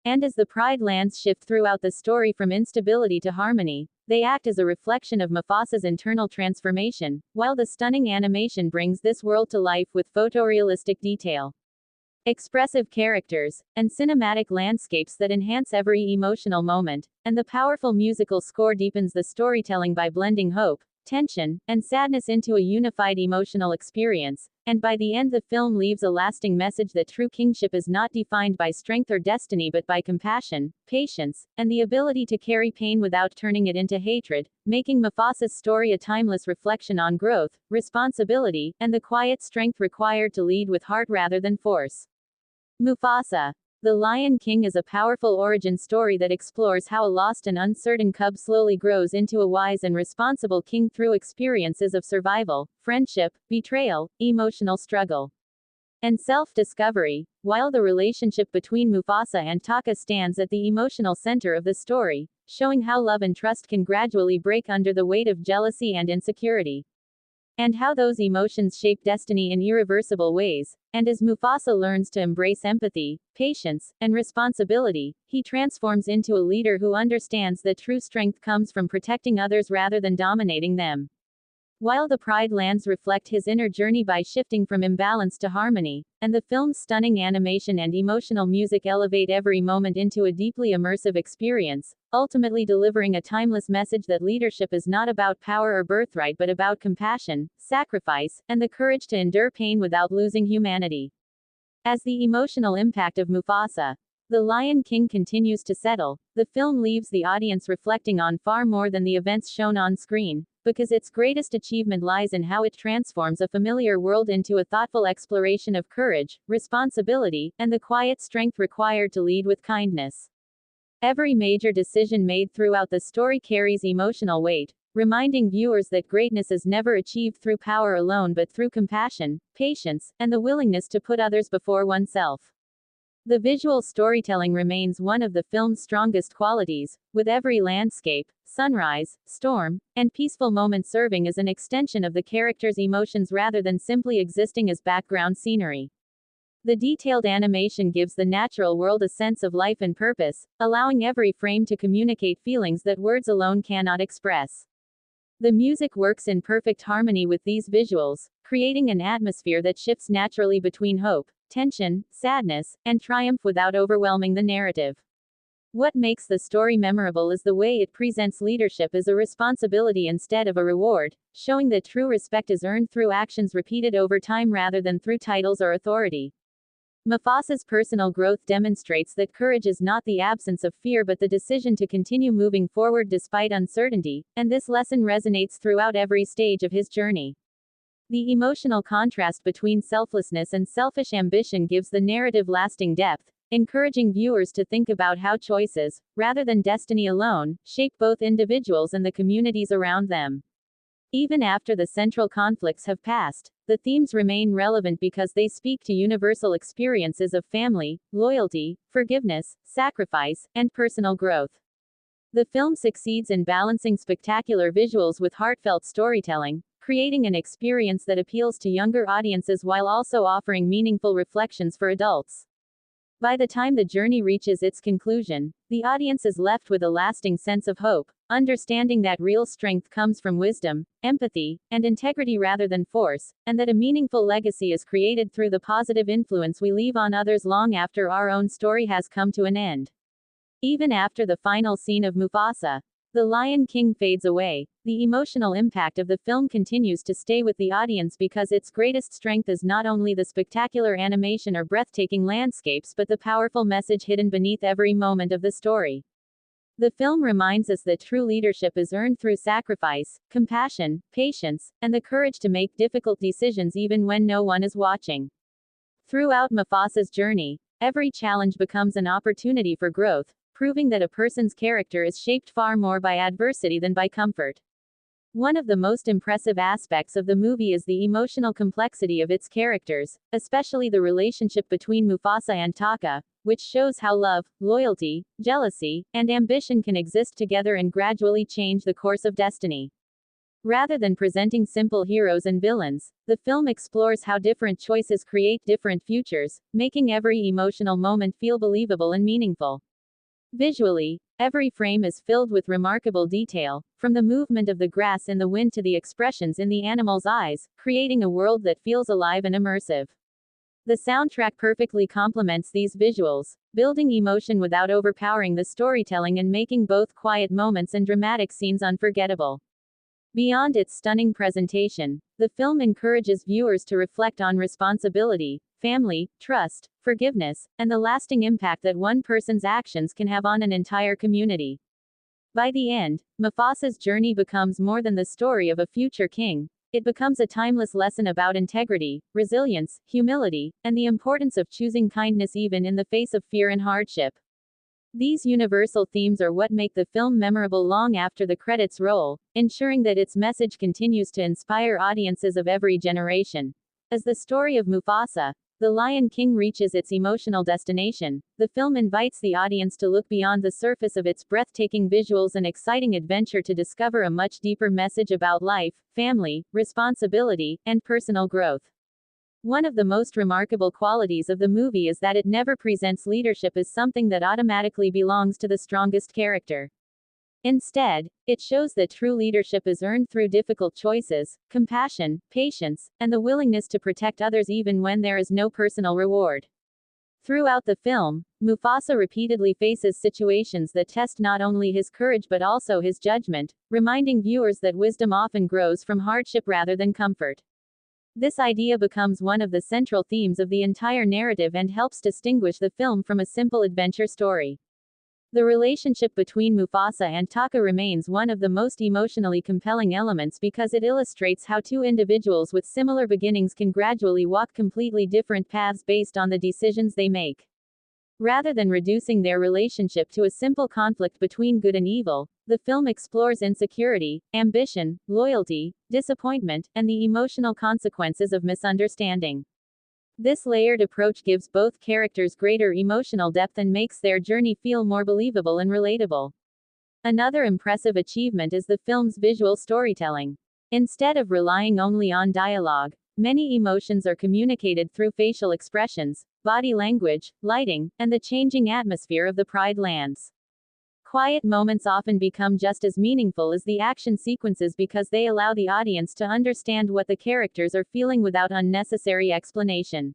And as the Pride lands shift throughout the story from instability to harmony, they act as a reflection of Mufasa's internal transformation, while the stunning animation brings this world to life with photorealistic detail, expressive characters, and cinematic landscapes that enhance every emotional moment, and the powerful musical score deepens the storytelling by blending hope, tension, and sadness into a unified emotional experience, and by the end the film leaves a lasting message that true kingship is not defined by strength or destiny but by compassion, patience, and the ability to carry pain without turning it into hatred, making Mufasa's story a timeless reflection on growth, responsibility, and the quiet strength required to lead with heart rather than force. Mufasa, The Lion King is a powerful origin story that explores how a lost and uncertain cub slowly grows into a wise and responsible king through experiences of survival, friendship, betrayal, emotional struggle, and self-discovery, while the relationship between Mufasa and Taka stands at the emotional center of the story, showing how love and trust can gradually break under the weight of jealousy and insecurity, and how those emotions shape destiny in irreversible ways. And as Mufasa learns to embrace empathy, patience, and responsibility, he transforms into a leader who understands that true strength comes from protecting others rather than dominating them. While the Pride lands reflect his inner journey by shifting from imbalance to harmony, and the film's stunning animation and emotional music elevate every moment into a deeply immersive experience, ultimately delivering a timeless message that leadership is not about power or birthright but about compassion, sacrifice, and the courage to endure pain without losing humanity. As the emotional impact of Mufasa, The Lion King continues to settle, the film leaves the audience reflecting on far more than the events shown on screen, because its greatest achievement lies in how it transforms a familiar world into a thoughtful exploration of courage, responsibility, and the quiet strength required to lead with kindness. Every major decision made throughout the story carries emotional weight, reminding viewers that greatness is never achieved through power alone but through compassion, patience, and the willingness to put others before oneself. The visual storytelling remains one of the film's strongest qualities, with every landscape, sunrise, storm, and peaceful moment serving as an extension of the characters' emotions rather than simply existing as background scenery. The detailed animation gives the natural world a sense of life and purpose, allowing every frame to communicate feelings that words alone cannot express. The music works in perfect harmony with these visuals, creating an atmosphere that shifts naturally between hope, tension, sadness, and triumph without overwhelming the narrative. What makes the story memorable is the way it presents leadership as a responsibility instead of a reward, showing that true respect is earned through actions repeated over time rather than through titles or authority. Mufasa's personal growth demonstrates that courage is not the absence of fear but the decision to continue moving forward despite uncertainty, and this lesson resonates throughout every stage of his journey. The emotional contrast between selflessness and selfish ambition gives the narrative lasting depth, encouraging viewers to think about how choices, rather than destiny alone, shape both individuals and the communities around them. Even after the central conflicts have passed, the themes remain relevant because they speak to universal experiences of family, loyalty, forgiveness, sacrifice, and personal growth. The film succeeds in balancing spectacular visuals with heartfelt storytelling, creating an experience that appeals to younger audiences while also offering meaningful reflections for adults. By the time the journey reaches its conclusion, the audience is left with a lasting sense of hope, understanding that real strength comes from wisdom, empathy, and integrity rather than force, and that a meaningful legacy is created through the positive influence we leave on others long after our own story has come to an end. Even after the final scene of Mufasa, The Lion King fades away, the emotional impact of the film continues to stay with the audience because its greatest strength is not only the spectacular animation or breathtaking landscapes but the powerful message hidden beneath every moment of the story. The film reminds us that true leadership is earned through sacrifice, compassion, patience, and the courage to make difficult decisions even when no one is watching. Throughout Mufasa's journey, every challenge becomes an opportunity for growth, proving that a person's character is shaped far more by adversity than by comfort. One of the most impressive aspects of the movie is the emotional complexity of its characters, especially the relationship between Mufasa and Taka, which shows how love, loyalty, jealousy, and ambition can exist together and gradually change the course of destiny. Rather than presenting simple heroes and villains, the film explores how different choices create different futures, making every emotional moment feel believable and meaningful. Visually, every frame is filled with remarkable detail, from the movement of the grass in the wind to the expressions in the animals' eyes, creating a world that feels alive and immersive. The soundtrack perfectly complements these visuals, building emotion without overpowering the storytelling and making both quiet moments and dramatic scenes unforgettable. Beyond its stunning presentation, the film encourages viewers to reflect on responsibility, family, trust, forgiveness, and the lasting impact that one person's actions can have on an entire community. By the end, Mufasa's journey becomes more than the story of a future king. It becomes a timeless lesson about integrity, resilience, humility, and the importance of choosing kindness even in the face of fear and hardship. These universal themes are what make the film memorable long after the credits roll, ensuring that its message continues to inspire audiences of every generation. As the story of Mufasa, the Lion King reaches its emotional destination, the film invites the audience to look beyond the surface of its breathtaking visuals and exciting adventure to discover a much deeper message about life, family, responsibility, and personal growth. One of the most remarkable qualities of the movie is that it never presents leadership as something that automatically belongs to the strongest character. Instead, it shows that true leadership is earned through difficult choices, compassion, patience, and the willingness to protect others even when there is no personal reward. Throughout the film, Mufasa repeatedly faces situations that test not only his courage but also his judgment, reminding viewers that wisdom often grows from hardship rather than comfort. This idea becomes one of the central themes of the entire narrative and helps distinguish the film from a simple adventure story. The relationship between Mufasa and Taka remains one of the most emotionally compelling elements because it illustrates how two individuals with similar beginnings can gradually walk completely different paths based on the decisions they make. Rather than reducing their relationship to a simple conflict between good and evil, the film explores insecurity, ambition, loyalty, disappointment, and the emotional consequences of misunderstanding. This layered approach gives both characters greater emotional depth and makes their journey feel more believable and relatable. Another impressive achievement is the film's visual storytelling. Instead of relying only on dialogue, many emotions are communicated through facial expressions, body language, lighting, and the changing atmosphere of the Pride Lands. Quiet moments often become just as meaningful as the action sequences because they allow the audience to understand what the characters are feeling without unnecessary explanation.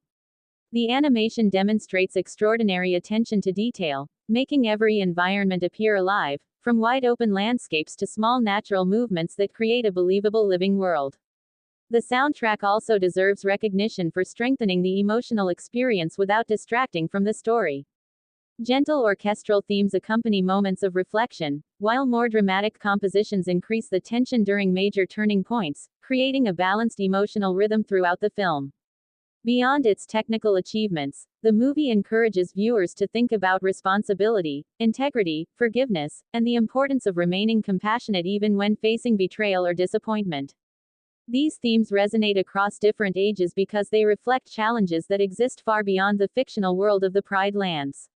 The animation demonstrates extraordinary attention to detail, making every environment appear alive, from wide-open landscapes to small natural movements that create a believable living world. The soundtrack also deserves recognition for strengthening the emotional experience without distracting from the story. Gentle orchestral themes accompany moments of reflection, while more dramatic compositions increase the tension during major turning points, creating a balanced emotional rhythm throughout the film. Beyond its technical achievements, the movie encourages viewers to think about responsibility, integrity, forgiveness, and the importance of remaining compassionate even when facing betrayal or disappointment. These themes resonate across different ages because they reflect challenges that exist far beyond the fictional world of the Pride Lands.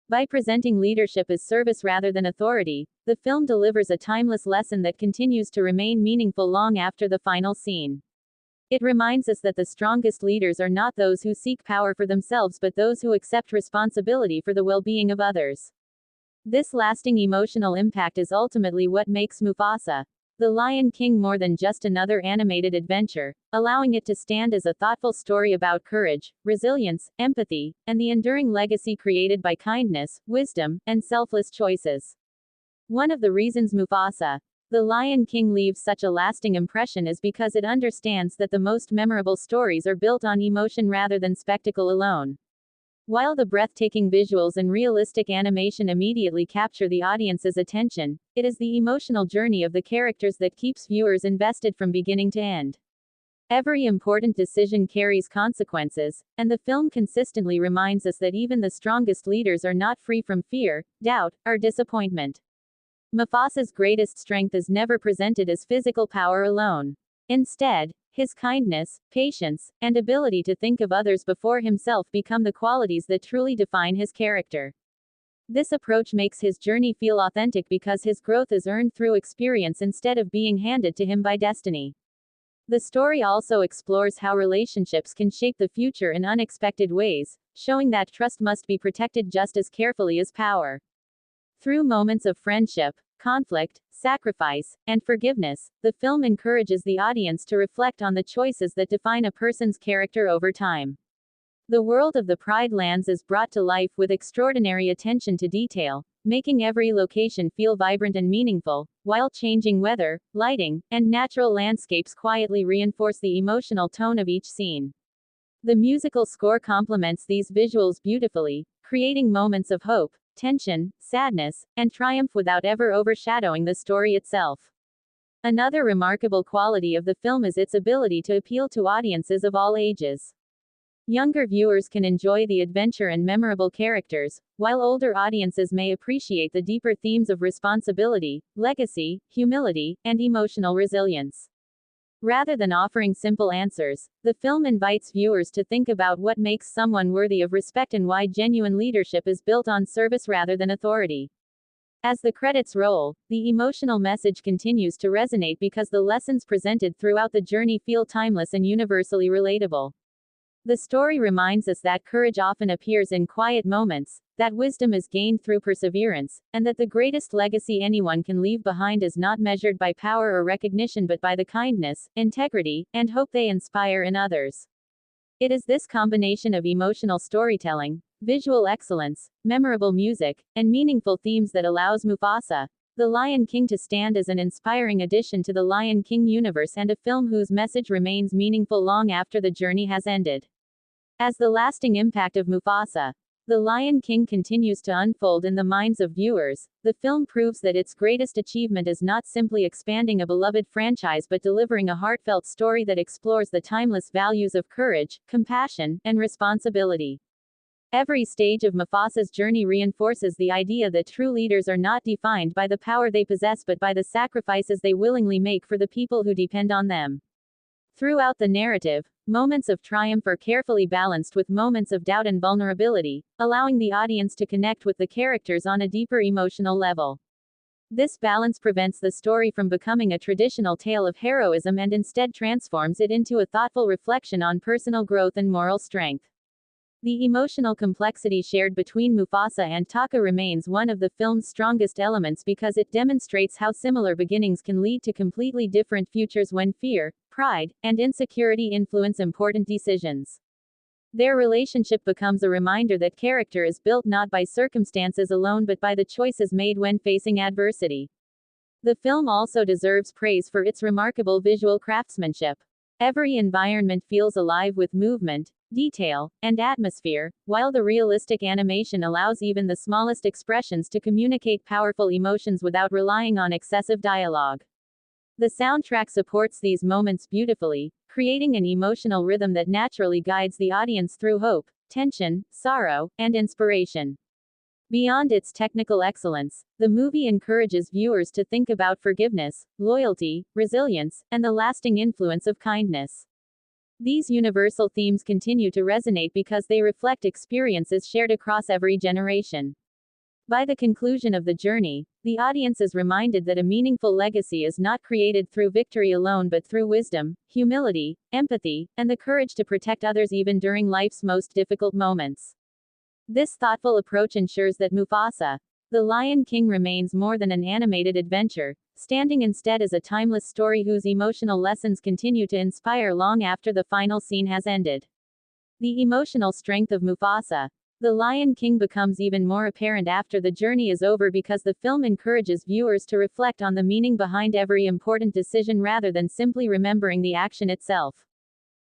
By presenting leadership as service rather than authority, the film delivers a timeless lesson that continues to remain meaningful long after the final scene. It reminds us that the strongest leaders are not those who seek power for themselves but those who accept responsibility for the well-being of others. This lasting emotional impact is ultimately what makes Mufasa, The Lion King more than just another animated adventure, allowing it to stand as a thoughtful story about courage, resilience, empathy, and the enduring legacy created by kindness, wisdom, and selfless choices. One of the reasons Mufasa, The Lion King leaves such a lasting impression is because it understands that the most memorable stories are built on emotion rather than spectacle alone. While the breathtaking visuals and realistic animation immediately capture the audience's attention, it is the emotional journey of the characters that keeps viewers invested from beginning to end. Every important decision carries consequences, and the film consistently reminds us that even the strongest leaders are not free from fear, doubt, or disappointment. Mufasa's greatest strength is never presented as physical power alone. Instead, his kindness, patience, and ability to think of others before himself become the qualities that truly define his character. This approach makes his journey feel authentic because his growth is earned through experience instead of being handed to him by destiny. The story also explores how relationships can shape the future in unexpected ways, showing that trust must be protected just as carefully as power. Through moments of friendship, conflict, sacrifice, and forgiveness, the film encourages the audience to reflect on the choices that define a person's character over time. The world of the Pride Lands is brought to life with extraordinary attention to detail, making every location feel vibrant and meaningful, while changing weather, lighting, and natural landscapes quietly reinforce the emotional tone of each scene. The musical score complements these visuals beautifully, creating moments of hope, tension, sadness, and triumph without ever overshadowing the story itself. Another remarkable quality of the film is its ability to appeal to audiences of all ages. Younger viewers can enjoy the adventure and memorable characters, while older audiences may appreciate the deeper themes of responsibility, legacy, humility, and emotional resilience. Rather than offering simple answers, the film invites viewers to think about what makes someone worthy of respect and why genuine leadership is built on service rather than authority. As the credits roll, the emotional message continues to resonate because the lessons presented throughout the journey feel timeless and universally relatable. The story reminds us that courage often appears in quiet moments, that wisdom is gained through perseverance, and that the greatest legacy anyone can leave behind is not measured by power or recognition but by the kindness, integrity, and hope they inspire in others. It is this combination of emotional storytelling, visual excellence, memorable music, and meaningful themes that allows Mufasa, the Lion King, to stand as an inspiring addition to the Lion King universe and a film whose message remains meaningful long after the journey has ended. As the lasting impact of Mufasa, the Lion King continues to unfold in the minds of viewers, the film proves that its greatest achievement is not simply expanding a beloved franchise but delivering a heartfelt story that explores the timeless values of courage, compassion, and responsibility. Every stage of Mufasa's journey reinforces the idea that true leaders are not defined by the power they possess but by the sacrifices they willingly make for the people who depend on them. Throughout the narrative, moments of triumph are carefully balanced with moments of doubt and vulnerability, allowing the audience to connect with the characters on a deeper emotional level. This balance prevents the story from becoming a traditional tale of heroism and instead transforms it into a thoughtful reflection on personal growth and moral strength. The emotional complexity shared between Mufasa and Taka remains one of the film's strongest elements because it demonstrates how similar beginnings can lead to completely different futures when fear, pride, and insecurity influence important decisions. Their relationship becomes a reminder that character is built not by circumstances alone but by the choices made when facing adversity. The film also deserves praise for its remarkable visual craftsmanship. Every environment feels alive with movement, detail, and atmosphere, while the realistic animation allows even the smallest expressions to communicate powerful emotions without relying on excessive dialogue. The soundtrack supports these moments beautifully, creating an emotional rhythm that naturally guides the audience through hope, tension, sorrow, and inspiration. Beyond its technical excellence, the movie encourages viewers to think about forgiveness, loyalty, resilience, and the lasting influence of kindness. These universal themes continue to resonate because they reflect experiences shared across every generation. By the conclusion of the journey, the audience is reminded that a meaningful legacy is not created through victory alone but through wisdom, humility, empathy, and the courage to protect others even during life's most difficult moments. This thoughtful approach ensures that Mufasa, the Lion King, remains more than an animated adventure, standing instead as a timeless story whose emotional lessons continue to inspire long after the final scene has ended. The emotional strength of Mufasa, the Lion King, becomes even more apparent after the journey is over because the film encourages viewers to reflect on the meaning behind every important decision rather than simply remembering the action itself.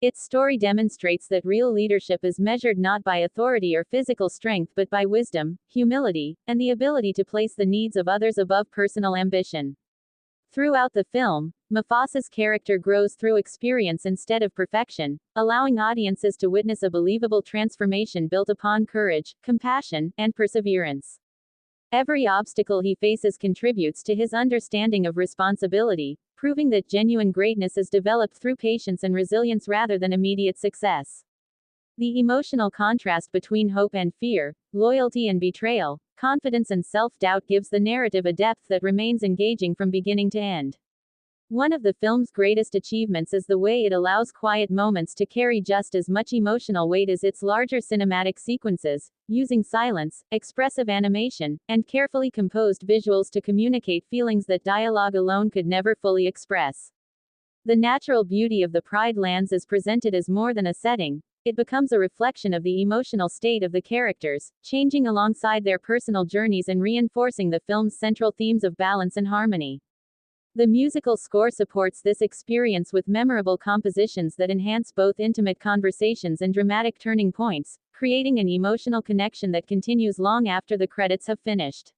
Its story demonstrates that real leadership is measured not by authority or physical strength but by wisdom, humility, and the ability to place the needs of others above personal ambition. Throughout the film, Mufasa's character grows through experience instead of perfection, allowing audiences to witness a believable transformation built upon courage, compassion, and perseverance. Every obstacle he faces contributes to his understanding of responsibility, proving that genuine greatness is developed through patience and resilience rather than immediate success. The emotional contrast between hope and fear, loyalty and betrayal, confidence and self-doubt gives the narrative a depth that remains engaging from beginning to end. One of the film's greatest achievements is the way it allows quiet moments to carry just as much emotional weight as its larger cinematic sequences, using silence, expressive animation, and carefully composed visuals to communicate feelings that dialogue alone could never fully express. The natural beauty of the Pride Lands is presented as more than a setting. It becomes a reflection of the emotional state of the characters, changing alongside their personal journeys and reinforcing the film's central themes of balance and harmony. The musical score supports this experience with memorable compositions that enhance both intimate conversations and dramatic turning points, creating an emotional connection that continues long after the credits have finished.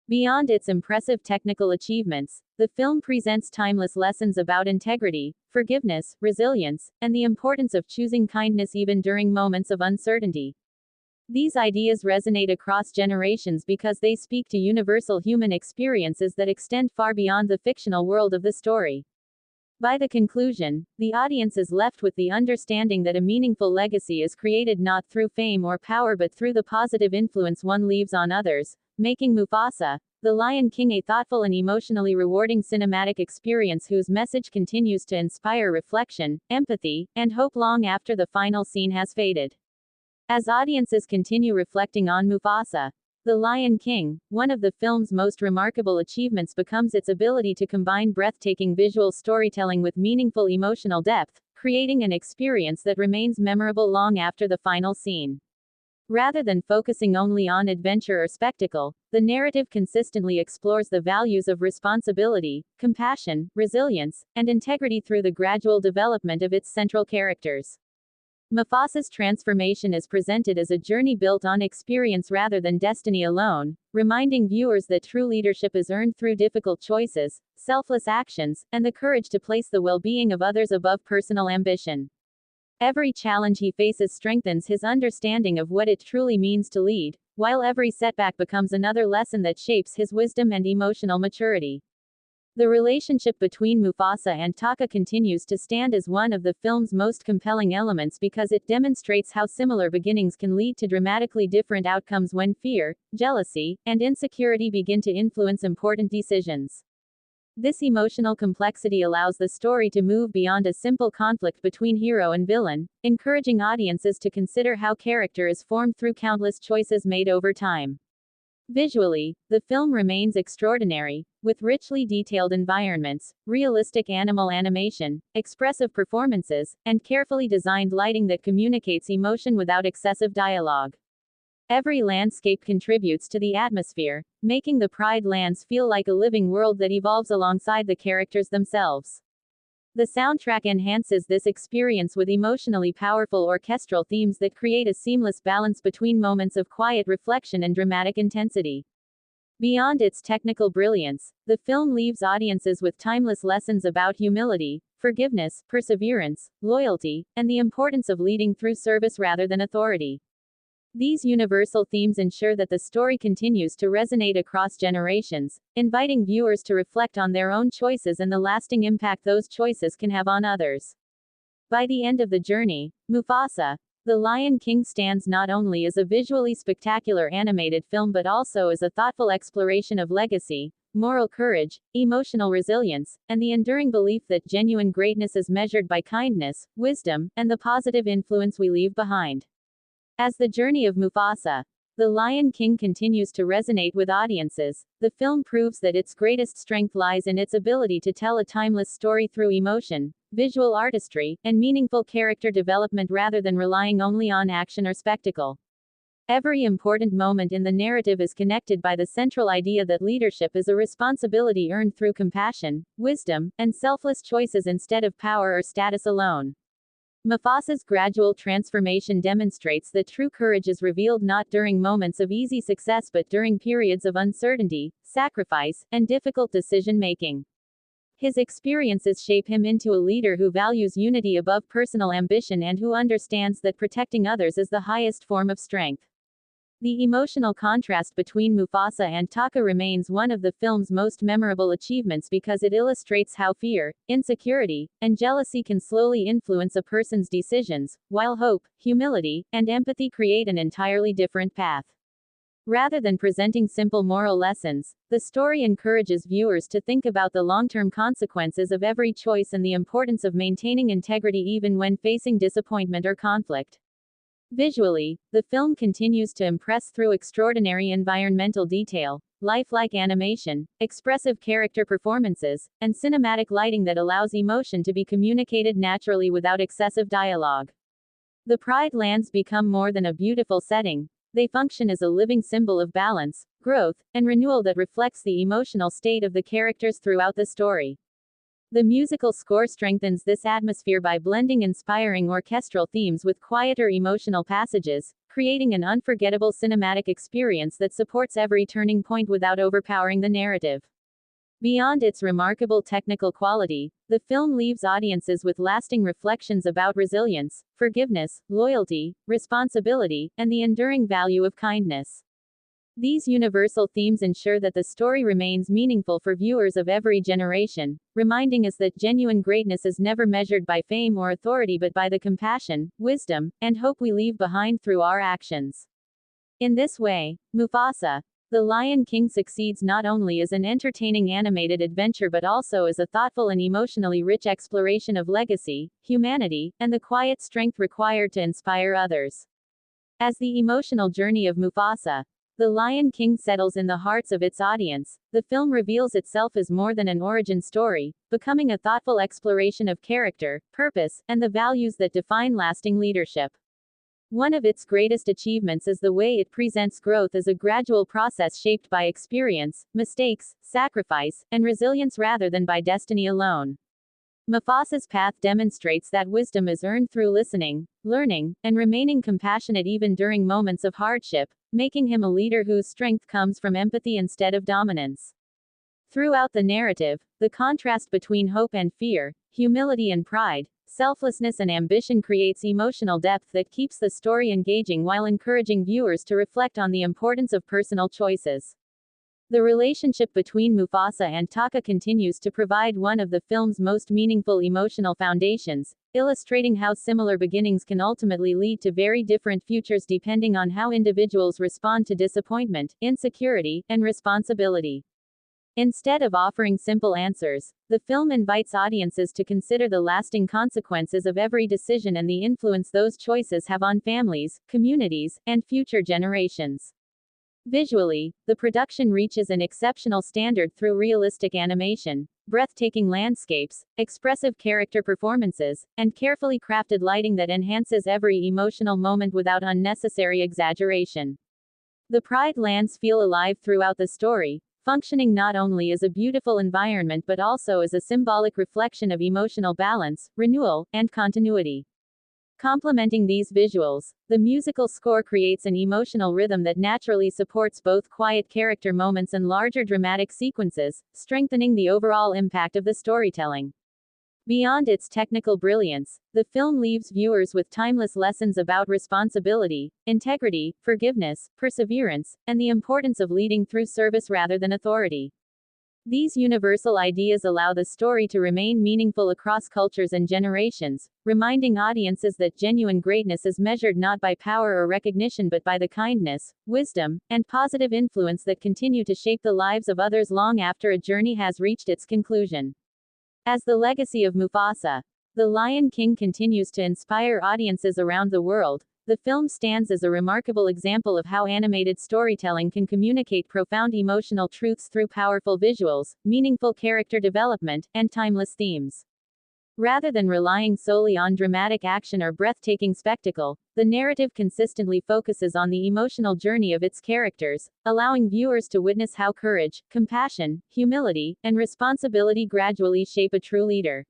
Beyond its impressive technical achievements, the film presents timeless lessons about integrity, forgiveness, resilience, and the importance of choosing kindness even during moments of uncertainty. These ideas resonate across generations because they speak to universal human experiences that extend far beyond the fictional world of the story. By the conclusion, the audience is left with the understanding that a meaningful legacy is created not through fame or power but through the positive influence one leaves on others, making Mufasa, The Lion King a thoughtful and emotionally rewarding cinematic experience whose message continues to inspire reflection, empathy, and hope long after the final scene has faded. As audiences continue reflecting on Mufasa, The Lion King, one of the film's most remarkable achievements becomes its ability to combine breathtaking visual storytelling with meaningful emotional depth, creating an experience that remains memorable long after the final scene. Rather than focusing only on adventure or spectacle, the narrative consistently explores the values of responsibility, compassion, resilience, and integrity through the gradual development of its central characters. Mufasa's transformation is presented as a journey built on experience rather than destiny alone, reminding viewers that true leadership is earned through difficult choices, selfless actions, and the courage to place the well-being of others above personal ambition. Every challenge he faces strengthens his understanding of what it truly means to lead, while every setback becomes another lesson that shapes his wisdom and emotional maturity. The relationship between Mufasa and Taka continues to stand as one of the film's most compelling elements because it demonstrates how similar beginnings can lead to dramatically different outcomes when fear, jealousy, and insecurity begin to influence important decisions. This emotional complexity allows the story to move beyond a simple conflict between hero and villain, encouraging audiences to consider how character is formed through countless choices made over time. Visually, the film remains extraordinary, with richly detailed environments, realistic animal animation, expressive performances, and carefully designed lighting that communicates emotion without excessive dialogue. Every landscape contributes to the atmosphere, making the Pride Lands feel like a living world that evolves alongside the characters themselves. The soundtrack enhances this experience with emotionally powerful orchestral themes that create a seamless balance between moments of quiet reflection and dramatic intensity. Beyond its technical brilliance, the film leaves audiences with timeless lessons about humility, forgiveness, perseverance, loyalty, and the importance of leading through service rather than authority. These universal themes ensure that the story continues to resonate across generations, inviting viewers to reflect on their own choices and the lasting impact those choices can have on others. By the end of the journey, Mufasa, The Lion King stands not only as a visually spectacular animated film but also as a thoughtful exploration of legacy, moral courage, emotional resilience, and the enduring belief that genuine greatness is measured by kindness, wisdom, and the positive influence we leave behind. As the journey of Mufasa, The Lion King continues to resonate with audiences, the film proves that its greatest strength lies in its ability to tell a timeless story through emotion, visual artistry, and meaningful character development rather than relying only on action or spectacle. Every important moment in the narrative is connected by the central idea that leadership is a responsibility earned through compassion, wisdom, and selfless choices instead of power or status alone. Mufasa's gradual transformation demonstrates that true courage is revealed not during moments of easy success but during periods of uncertainty, sacrifice, and difficult decision-making. His experiences shape him into a leader who values unity above personal ambition and who understands that protecting others is the highest form of strength. The emotional contrast between Mufasa and Taka remains one of the film's most memorable achievements because it illustrates how fear, insecurity, and jealousy can slowly influence a person's decisions, while hope, humility, and empathy create an entirely different path. Rather than presenting simple moral lessons, the story encourages viewers to think about the long-term consequences of every choice and the importance of maintaining integrity even when facing disappointment or conflict. Visually, the film continues to impress through extraordinary environmental detail, lifelike animation, expressive character performances, and cinematic lighting that allows emotion to be communicated naturally without excessive dialogue. The Pride Lands become more than a beautiful setting. They function as a living symbol of balance, growth, and renewal that reflects the emotional state of the characters throughout the story. The musical score strengthens this atmosphere by blending inspiring orchestral themes with quieter emotional passages, creating an unforgettable cinematic experience that supports every turning point without overpowering the narrative. Beyond its remarkable technical quality, the film leaves audiences with lasting reflections about resilience, forgiveness, loyalty, responsibility, and the enduring value of kindness. These universal themes ensure that the story remains meaningful for viewers of every generation, reminding us that genuine greatness is never measured by fame or authority but by the compassion, wisdom, and hope we leave behind through our actions. In this way, Mufasa, The Lion King succeeds not only as an entertaining animated adventure but also as a thoughtful and emotionally rich exploration of legacy, humanity, and the quiet strength required to inspire others. As the emotional journey of Mufasa, The Lion King settles in the hearts of its audience, the film reveals itself as more than an origin story, becoming a thoughtful exploration of character, purpose, and the values that define lasting leadership. One of its greatest achievements is the way it presents growth as a gradual process shaped by experience, mistakes, sacrifice, and resilience rather than by destiny alone. Mufasa's path demonstrates that wisdom is earned through listening, learning, and remaining compassionate even during moments of hardship, making him a leader whose strength comes from empathy instead of dominance. Throughout the narrative, the contrast between hope and fear, humility and pride, selflessness and ambition creates emotional depth that keeps the story engaging while encouraging viewers to reflect on the importance of personal choices. The relationship between Mufasa and Taka continues to provide one of the film's most meaningful emotional foundations, illustrating how similar beginnings can ultimately lead to very different futures depending on how individuals respond to disappointment, insecurity, and responsibility. Instead of offering simple answers, the film invites audiences to consider the lasting consequences of every decision and the influence those choices have on families, communities, and future generations. Visually, the production reaches an exceptional standard through realistic animation, breathtaking landscapes, expressive character performances, and carefully crafted lighting that enhances every emotional moment without unnecessary exaggeration. The Pride Lands feel alive throughout the story, functioning not only as a beautiful environment but also as a symbolic reflection of emotional balance, renewal, and continuity. Complementing these visuals, the musical score creates an emotional rhythm that naturally supports both quiet character moments and larger dramatic sequences, strengthening the overall impact of the storytelling. Beyond its technical brilliance, the film leaves viewers with timeless lessons about responsibility, integrity, forgiveness, perseverance, and the importance of leading through service rather than authority. These universal ideas allow the story to remain meaningful across cultures and generations, reminding audiences that genuine greatness is measured not by power or recognition but by the kindness, wisdom, and positive influence that continue to shape the lives of others long after a journey has reached its conclusion. As the legacy of Mufasa, The Lion King continues to inspire audiences around the world, the film stands as a remarkable example of how animated storytelling can communicate profound emotional truths through powerful visuals, meaningful character development, and timeless themes. Rather than relying solely on dramatic action or breathtaking spectacle, the narrative consistently focuses on the emotional journey of its characters, allowing viewers to witness how courage, compassion, humility, and responsibility gradually shape a true leader.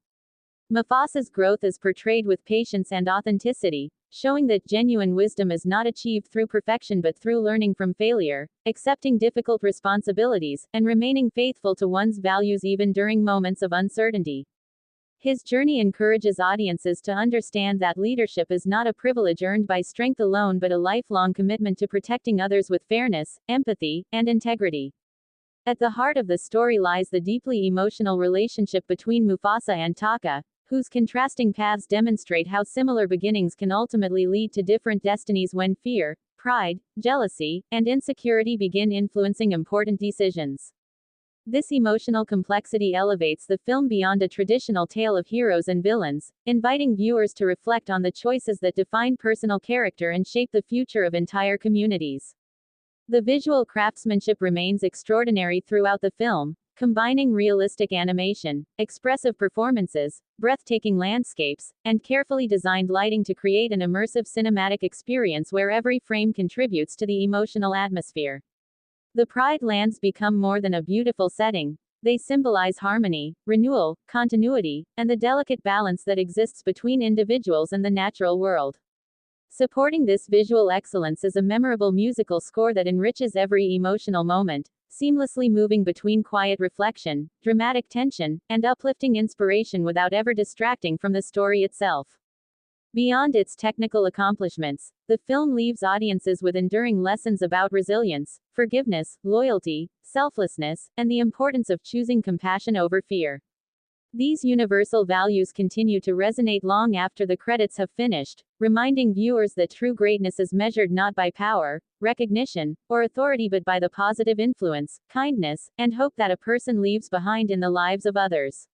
Mufasa's growth is portrayed with patience and authenticity, showing that genuine wisdom is not achieved through perfection but through learning from failure, accepting difficult responsibilities, and remaining faithful to one's values even during moments of uncertainty. His journey encourages audiences to understand that leadership is not a privilege earned by strength alone but a lifelong commitment to protecting others with fairness, empathy, and integrity. At the heart of the story lies the deeply emotional relationship between Mufasa and Taka, whose contrasting paths demonstrate how similar beginnings can ultimately lead to different destinies when fear, pride, jealousy, and insecurity begin influencing important decisions. This emotional complexity elevates the film beyond a traditional tale of heroes and villains, inviting viewers to reflect on the choices that define personal character and shape the future of entire communities. The visual craftsmanship remains extraordinary throughout the film, combining realistic animation, expressive performances, breathtaking landscapes, and carefully designed lighting to create an immersive cinematic experience where every frame contributes to the emotional atmosphere. The Pride lands become more than a beautiful setting. They symbolize harmony, renewal, continuity, and the delicate balance that exists between individuals and the natural world. Supporting this visual excellence is a memorable musical score that enriches every emotional moment, seamlessly moving between quiet reflection, dramatic tension, and uplifting inspiration without ever distracting from the story itself. Beyond its technical accomplishments, the film leaves audiences with enduring lessons about resilience, forgiveness, loyalty, selflessness, and the importance of choosing compassion over fear. These universal values continue to resonate long after the credits have finished, reminding viewers that true greatness is measured not by power, recognition, or authority but by the positive influence, kindness, and hope that a person leaves behind in the lives of others.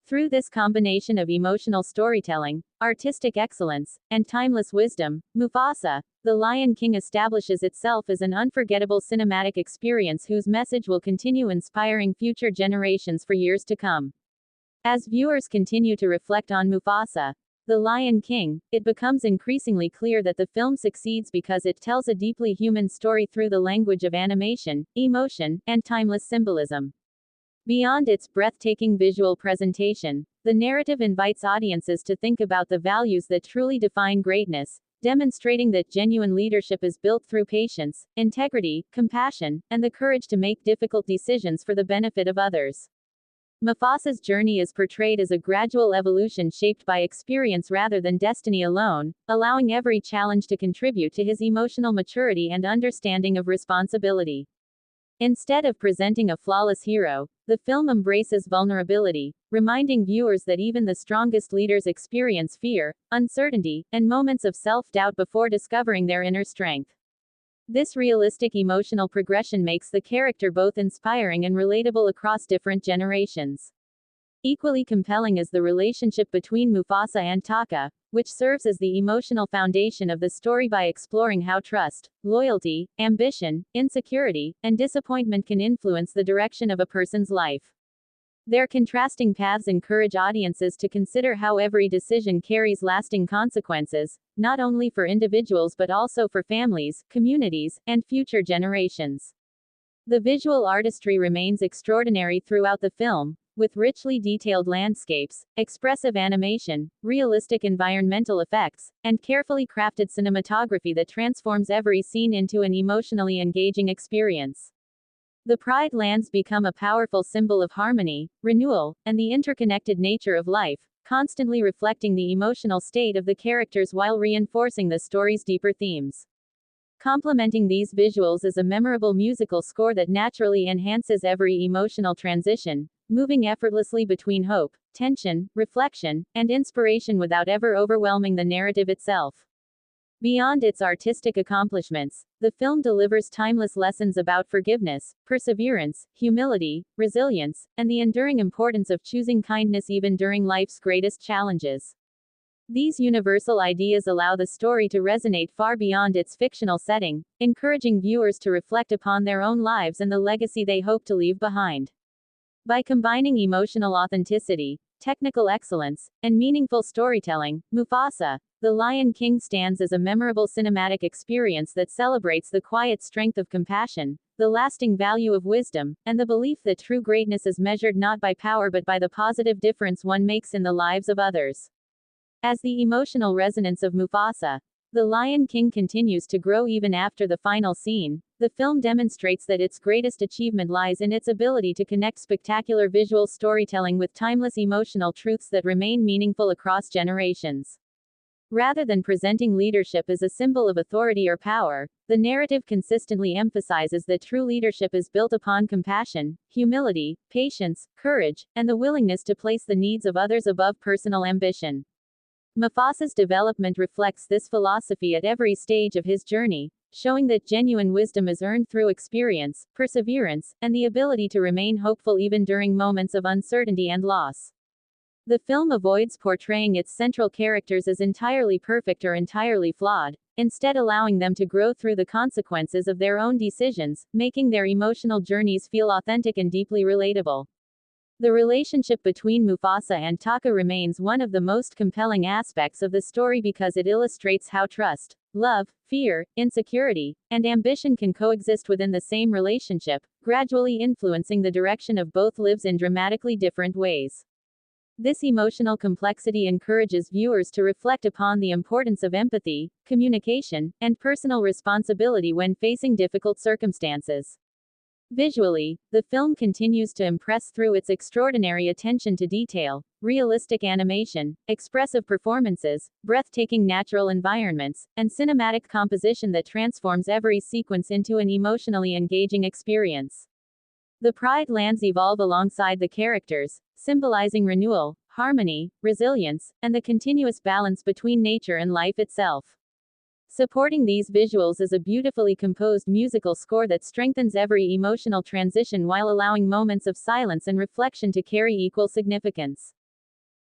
Through this combination of emotional storytelling, artistic excellence, and timeless wisdom, Mufasa, the Lion King establishes itself as an unforgettable cinematic experience whose message will continue inspiring future generations for years to come. As viewers continue to reflect on Mufasa, the Lion King, it becomes increasingly clear that the film succeeds because it tells a deeply human story through the language of animation, emotion, and timeless symbolism. Beyond its breathtaking visual presentation, the narrative invites audiences to think about the values that truly define greatness, demonstrating that genuine leadership is built through patience, integrity, compassion, and the courage to make difficult decisions for the benefit of others. Mufasa's journey is portrayed as a gradual evolution shaped by experience rather than destiny alone, allowing every challenge to contribute to his emotional maturity and understanding of responsibility. Instead of presenting a flawless hero, the film embraces vulnerability, reminding viewers that even the strongest leaders experience fear, uncertainty, and moments of self-doubt before discovering their inner strength. This realistic emotional progression makes the character both inspiring and relatable across different generations. Equally compelling is the relationship between Mufasa and Taka, which serves as the emotional foundation of the story by exploring how trust, loyalty, ambition, insecurity, and disappointment can influence the direction of a person's life. Their contrasting paths encourage audiences to consider how every decision carries lasting consequences, not only for individuals but also for families, communities, and future generations. The visual artistry remains extraordinary throughout the film, with richly detailed landscapes, expressive animation, realistic environmental effects, and carefully crafted cinematography that transforms every scene into an emotionally engaging experience. The Pride lands become a powerful symbol of harmony, renewal, and the interconnected nature of life, constantly reflecting the emotional state of the characters while reinforcing the story's deeper themes. Complementing these visuals is a memorable musical score that naturally enhances every emotional transition, moving effortlessly between hope, tension, reflection, and inspiration without ever overwhelming the narrative itself. Beyond its artistic accomplishments, the film delivers timeless lessons about forgiveness, perseverance, humility, resilience, and the enduring importance of choosing kindness even during life's greatest challenges. These universal ideas allow the story to resonate far beyond its fictional setting, encouraging viewers to reflect upon their own lives and the legacy they hope to leave behind. By combining emotional authenticity, technical excellence, and meaningful storytelling, Mufasa, the Lion King stands as a memorable cinematic experience that celebrates the quiet strength of compassion, the lasting value of wisdom, and the belief that true greatness is measured not by power but by the positive difference one makes in the lives of others. As the emotional resonance of Mufasa, the Lion King continues to grow even after the final scene, the film demonstrates that its greatest achievement lies in its ability to connect spectacular visual storytelling with timeless emotional truths that remain meaningful across generations. Rather than presenting leadership as a symbol of authority or power, the narrative consistently emphasizes that true leadership is built upon compassion, humility, patience, courage, and the willingness to place the needs of others above personal ambition. Mufasa's development reflects this philosophy at every stage of his journey, showing that genuine wisdom is earned through experience, perseverance, and the ability to remain hopeful even during moments of uncertainty and loss. The film avoids portraying its central characters as entirely perfect or entirely flawed, instead allowing them to grow through the consequences of their own decisions, making their emotional journeys feel authentic and deeply relatable. The relationship between Mufasa and Taka remains one of the most compelling aspects of the story because it illustrates how trust, love, fear, insecurity, and ambition can coexist within the same relationship, gradually influencing the direction of both lives in dramatically different ways. This emotional complexity encourages viewers to reflect upon the importance of empathy, communication, and personal responsibility when facing difficult circumstances. Visually, the film continues to impress through its extraordinary attention to detail, realistic animation, expressive performances, breathtaking natural environments, and cinematic composition that transforms every sequence into an emotionally engaging experience. The Pride lands evolve alongside the characters, symbolizing renewal, harmony, resilience, and the continuous balance between nature and life itself. Supporting these visuals is a beautifully composed musical score that strengthens every emotional transition while allowing moments of silence and reflection to carry equal significance.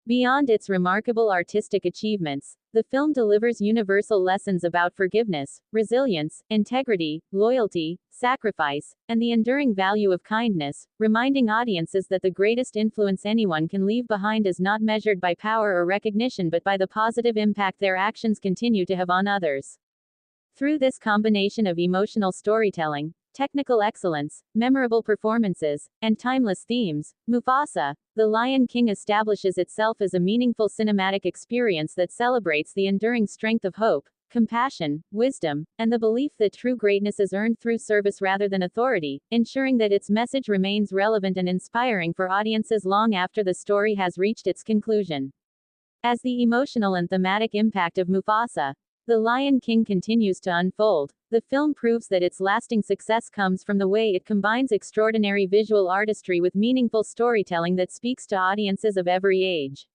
Beyond its remarkable artistic achievements, the film delivers universal lessons about forgiveness, resilience, integrity, loyalty, sacrifice, and the enduring value of kindness, reminding audiences that the greatest influence anyone can leave behind is not measured by power or recognition but by the positive impact their actions continue to have on others. Through this combination of emotional storytelling, technical excellence, memorable performances, and timeless themes, Mufasa, The Lion King establishes itself as a meaningful cinematic experience that celebrates the enduring strength of hope, compassion, wisdom, and the belief that true greatness is earned through service rather than authority, ensuring that its message remains relevant and inspiring for audiences long after the story has reached its conclusion. As the emotional and thematic impact of Mufasa, The Lion King continues to unfold, the film proves that its lasting success comes from the way it combines extraordinary visual artistry with meaningful storytelling that speaks to audiences of every age.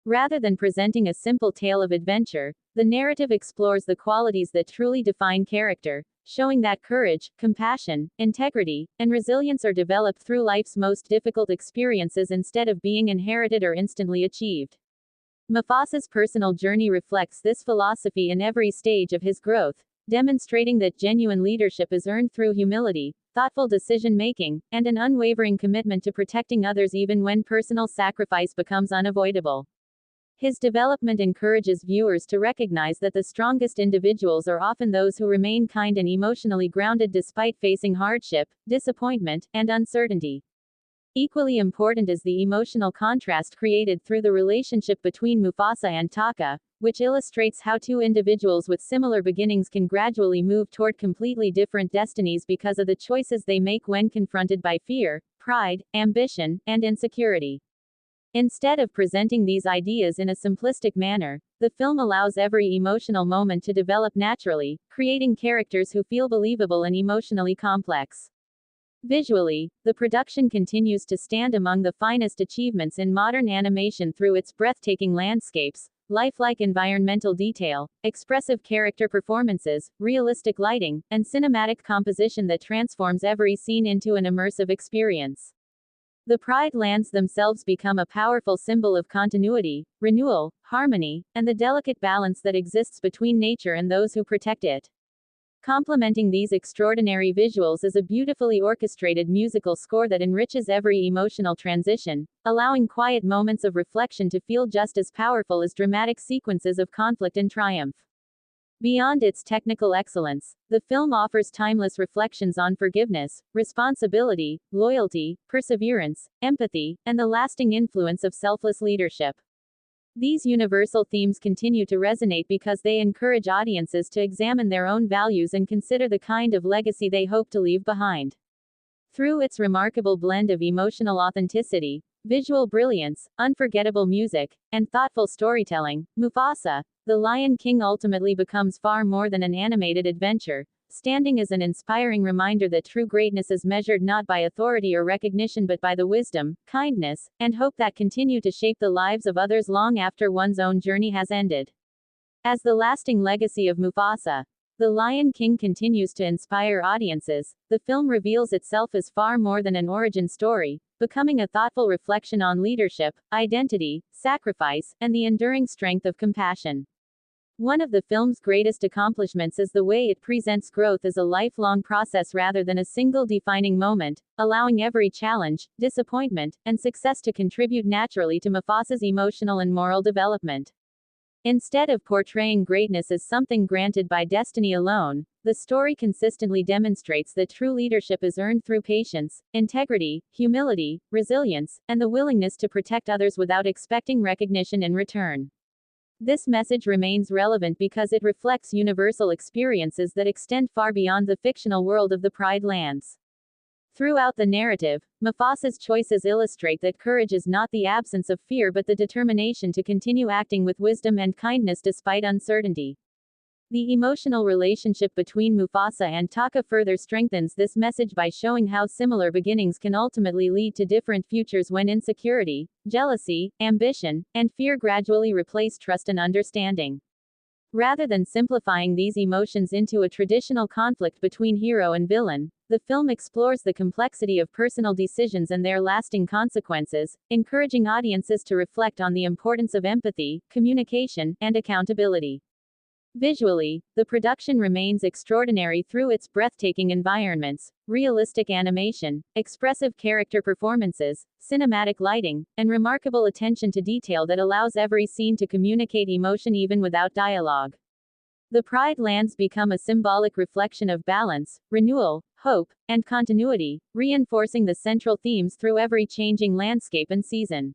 Rather than presenting a simple tale of adventure, the narrative explores the qualities that truly define character, showing that courage, compassion, integrity, and resilience are developed through life's most difficult experiences instead of being inherited or instantly achieved. Mufasa's personal journey reflects this philosophy in every stage of his growth, demonstrating that genuine leadership is earned through humility, thoughtful decision-making, and an unwavering commitment to protecting others even when personal sacrifice becomes unavoidable. His development encourages viewers to recognize that the strongest individuals are often those who remain kind and emotionally grounded despite facing hardship, disappointment, and uncertainty. Equally important is the emotional contrast created through the relationship between Mufasa and Taka, which illustrates how two individuals with similar beginnings can gradually move toward completely different destinies because of the choices they make when confronted by fear, pride, ambition, and insecurity. Instead of presenting these ideas in a simplistic manner, the film allows every emotional moment to develop naturally, creating characters who feel believable and emotionally complex. Visually, the production continues to stand among the finest achievements in modern animation through its breathtaking landscapes, lifelike environmental detail, expressive character performances, realistic lighting, and cinematic composition that transforms every scene into an immersive experience. The Pride Lands themselves become a powerful symbol of continuity, renewal, harmony, and the delicate balance that exists between nature and those who protect it. Complementing these extraordinary visuals is a beautifully orchestrated musical score that enriches every emotional transition, allowing quiet moments of reflection to feel just as powerful as dramatic sequences of conflict and triumph. Beyond its technical excellence, the film offers timeless reflections on forgiveness, responsibility, loyalty, perseverance, empathy, and the lasting influence of selfless leadership. These universal themes continue to resonate because they encourage audiences to examine their own values and consider the kind of legacy they hope to leave behind. Through its remarkable blend of emotional authenticity, visual brilliance, unforgettable music, and thoughtful storytelling, Mufasa, the Lion King ultimately becomes far more than an animated adventure, standing as an inspiring reminder that true greatness is measured not by authority or recognition but by the wisdom, kindness, and hope that continue to shape the lives of others long after one's own journey has ended. As the lasting legacy of Mufasa, the Lion King continues to inspire audiences, the film reveals itself as far more than an origin story, becoming a thoughtful reflection on leadership, identity, sacrifice, and the enduring strength of compassion. One of the film's greatest accomplishments is the way it presents growth as a lifelong process rather than a single defining moment, allowing every challenge, disappointment, and success to contribute naturally to Mufasa's emotional and moral development. Instead of portraying greatness as something granted by destiny alone, the story consistently demonstrates that true leadership is earned through patience, integrity, humility, resilience, and the willingness to protect others without expecting recognition in return. This message remains relevant because it reflects universal experiences that extend far beyond the fictional world of the Pride Lands. Throughout the narrative, Mufasa's choices illustrate that courage is not the absence of fear but the determination to continue acting with wisdom and kindness despite uncertainty. The emotional relationship between Mufasa and Taka further strengthens this message by showing how similar beginnings can ultimately lead to different futures when insecurity, jealousy, ambition, and fear gradually replace trust and understanding. Rather than simplifying these emotions into a traditional conflict between hero and villain, the film explores the complexity of personal decisions and their lasting consequences, encouraging audiences to reflect on the importance of empathy, communication, and accountability. Visually, the production remains extraordinary through its breathtaking environments, realistic animation, expressive character performances, cinematic lighting, and remarkable attention to detail that allows every scene to communicate emotion even without dialogue. The Pride Lands become a symbolic reflection of balance, renewal, hope, and continuity, reinforcing the central themes through every changing landscape and season.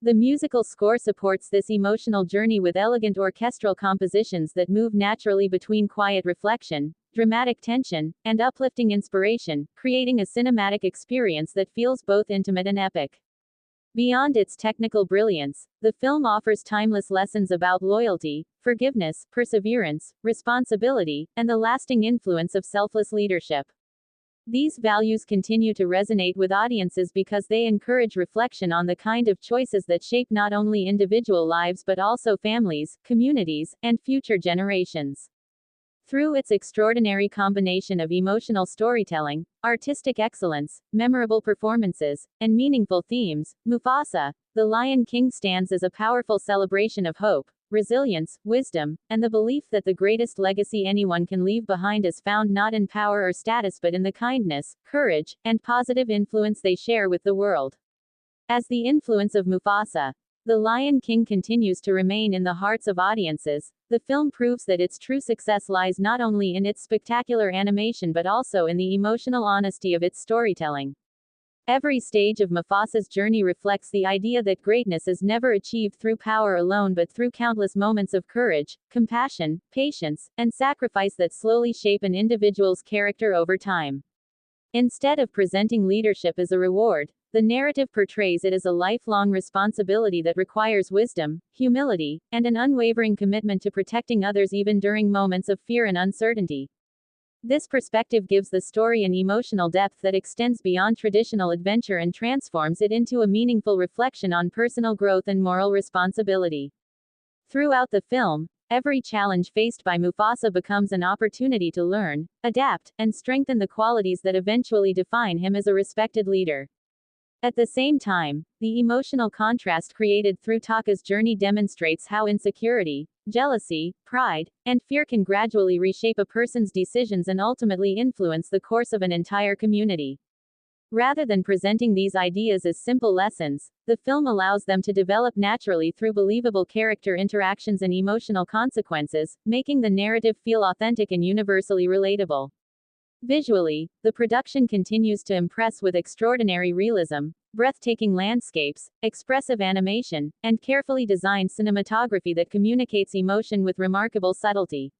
The musical score supports this emotional journey with elegant orchestral compositions that move naturally between quiet reflection, dramatic tension, and uplifting inspiration, creating a cinematic experience that feels both intimate and epic. Beyond its technical brilliance, the film offers timeless lessons about loyalty, forgiveness, perseverance, responsibility, and the lasting influence of selfless leadership. These values continue to resonate with audiences because they encourage reflection on the kind of choices that shape not only individual lives but also families, communities, and future generations. Through its extraordinary combination of emotional storytelling, artistic excellence, memorable performances, and meaningful themes, Mufasa, the Lion King stands as a powerful celebration of hope, resilience, wisdom, and the belief that the greatest legacy anyone can leave behind is found not in power or status but in the kindness, courage, and positive influence they share with the world. As the influence of Mufasa, the Lion King continues to remain in the hearts of audiences, the film proves that its true success lies not only in its spectacular animation but also in the emotional honesty of its storytelling. Every stage of Mufasa's journey reflects the idea that greatness is never achieved through power alone but through countless moments of courage, compassion, patience, and sacrifice that slowly shape an individual's character over time. Instead of presenting leadership as a reward, the narrative portrays it as a lifelong responsibility that requires wisdom, humility, and an unwavering commitment to protecting others even during moments of fear and uncertainty. This perspective gives the story an emotional depth that extends beyond traditional adventure and transforms it into a meaningful reflection on personal growth and moral responsibility. Throughout the film, every challenge faced by Mufasa becomes an opportunity to learn, adapt, and strengthen the qualities that eventually define him as a respected leader. At the same time, the emotional contrast created through Taka's journey demonstrates how insecurity, jealousy, pride, and fear can gradually reshape a person's decisions and ultimately influence the course of an entire community. Rather than presenting these ideas as simple lessons, the film allows them to develop naturally through believable character interactions and emotional consequences, making the narrative feel authentic and universally relatable. Visually, the production continues to impress with extraordinary realism, breathtaking landscapes, expressive animation, and carefully designed cinematography that communicates emotion with remarkable subtlety.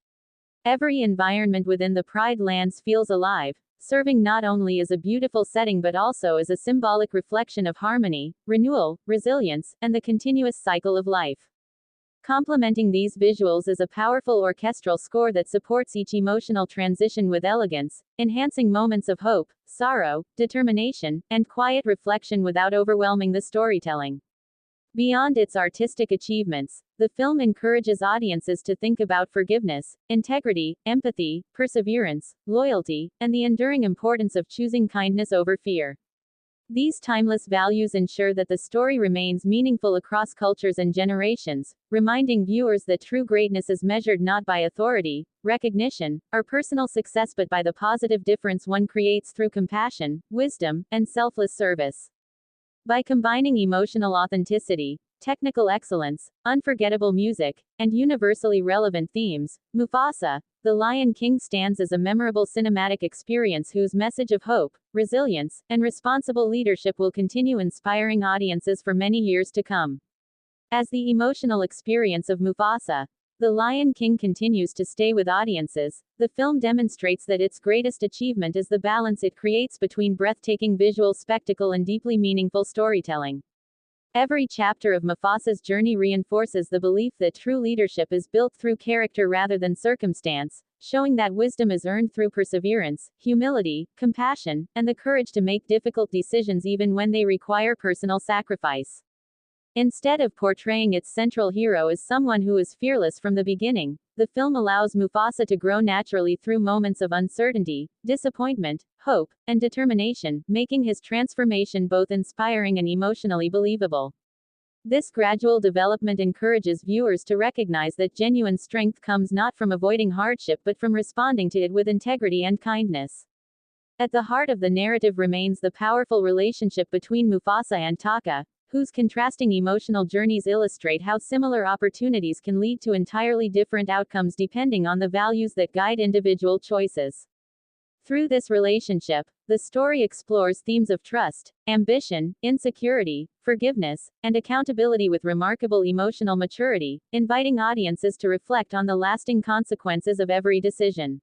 Every environment within the Pride Lands feels alive, serving not only as a beautiful setting but also as a symbolic reflection of harmony, renewal, resilience, and the continuous cycle of life. Complementing these visuals is a powerful orchestral score that supports each emotional transition with elegance, enhancing moments of hope, sorrow, determination, and quiet reflection without overwhelming the storytelling. Beyond its artistic achievements, the film encourages audiences to think about forgiveness, integrity, empathy, perseverance, loyalty, and the enduring importance of choosing kindness over fear. These timeless values ensure that the story remains meaningful across cultures and generations, reminding viewers that true greatness is measured not by authority, recognition, or personal success but by the positive difference one creates through compassion, wisdom, and selfless service. By combining emotional authenticity, technical excellence, unforgettable music, and universally relevant themes, Mufasa, The Lion King stands as a memorable cinematic experience whose message of hope, resilience, and responsible leadership will continue inspiring audiences for many years to come. As the emotional experience of Mufasa, The Lion King continues to stay with audiences, the film demonstrates that its greatest achievement is the balance it creates between breathtaking visual spectacle and deeply meaningful storytelling. Every chapter of Mufasa's journey reinforces the belief that true leadership is built through character rather than circumstance, showing that wisdom is earned through perseverance, humility, compassion, and the courage to make difficult decisions even when they require personal sacrifice. Instead of portraying its central hero as someone who is fearless from the beginning, the film allows Mufasa to grow naturally through moments of uncertainty, disappointment, hope, and determination, making his transformation both inspiring and emotionally believable. This gradual development encourages viewers to recognize that genuine strength comes not from avoiding hardship but from responding to it with integrity and kindness. At the heart of the narrative remains the powerful relationship between Mufasa and Taka, whose contrasting emotional journeys illustrate how similar opportunities can lead to entirely different outcomes depending on the values that guide individual choices. Through this relationship, the story explores themes of trust, ambition, insecurity, forgiveness, and accountability with remarkable emotional maturity, inviting audiences to reflect on the lasting consequences of every decision.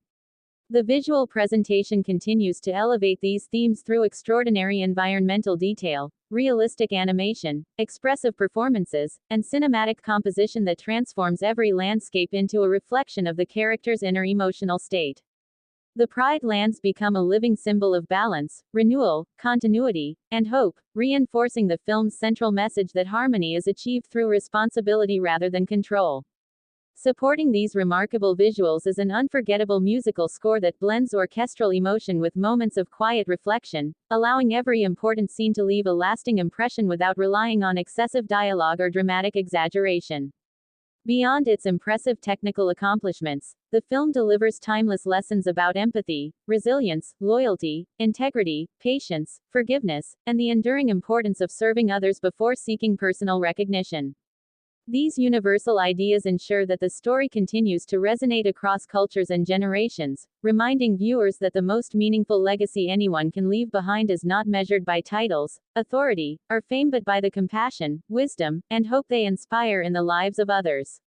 The visual presentation continues to elevate these themes through extraordinary environmental detail, realistic animation, expressive performances, and cinematic composition that transforms every landscape into a reflection of the character's inner emotional state. The Pride Lands become a living symbol of balance, renewal, continuity, and hope, reinforcing the film's central message that harmony is achieved through responsibility rather than control. Supporting these remarkable visuals is an unforgettable musical score that blends orchestral emotion with moments of quiet reflection, allowing every important scene to leave a lasting impression without relying on excessive dialogue or dramatic exaggeration. Beyond its impressive technical accomplishments, the film delivers timeless lessons about empathy, resilience, loyalty, integrity, patience, forgiveness, and the enduring importance of serving others before seeking personal recognition. These universal ideas ensure that the story continues to resonate across cultures and generations, reminding viewers that the most meaningful legacy anyone can leave behind is not measured by titles, authority, or fame but by the compassion, wisdom, and hope they inspire in the lives of others.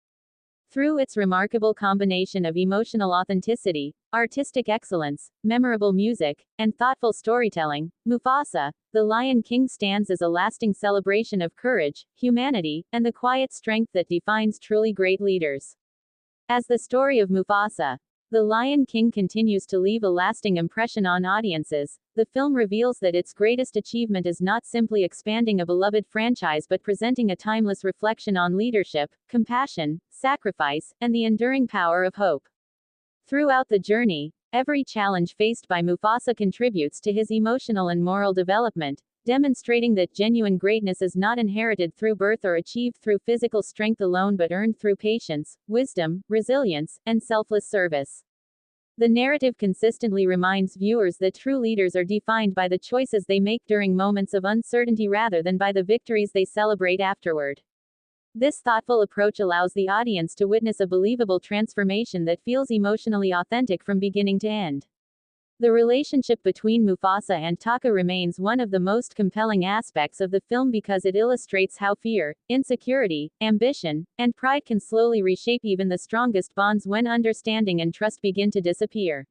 Through its remarkable combination of emotional authenticity, artistic excellence, memorable music, and thoughtful storytelling, Mufasa, The Lion King stands as a lasting celebration of courage, humanity, and the quiet strength that defines truly great leaders. As the story of Mufasa, The Lion King continues to leave a lasting impression on audiences, the film reveals that its greatest achievement is not simply expanding a beloved franchise but presenting a timeless reflection on leadership, compassion, sacrifice, and the enduring power of hope. Throughout the journey, every challenge faced by Mufasa contributes to his emotional and moral development, demonstrating that genuine greatness is not inherited through birth or achieved through physical strength alone but earned through patience, wisdom, resilience, and selfless service. The narrative consistently reminds viewers that true leaders are defined by the choices they make during moments of uncertainty rather than by the victories they celebrate afterward. This thoughtful approach allows the audience to witness a believable transformation that feels emotionally authentic from beginning to end. The relationship between Mufasa and Taka remains one of the most compelling aspects of the film because it illustrates how fear, insecurity, ambition, and pride can slowly reshape even the strongest bonds when understanding and trust begin to disappear.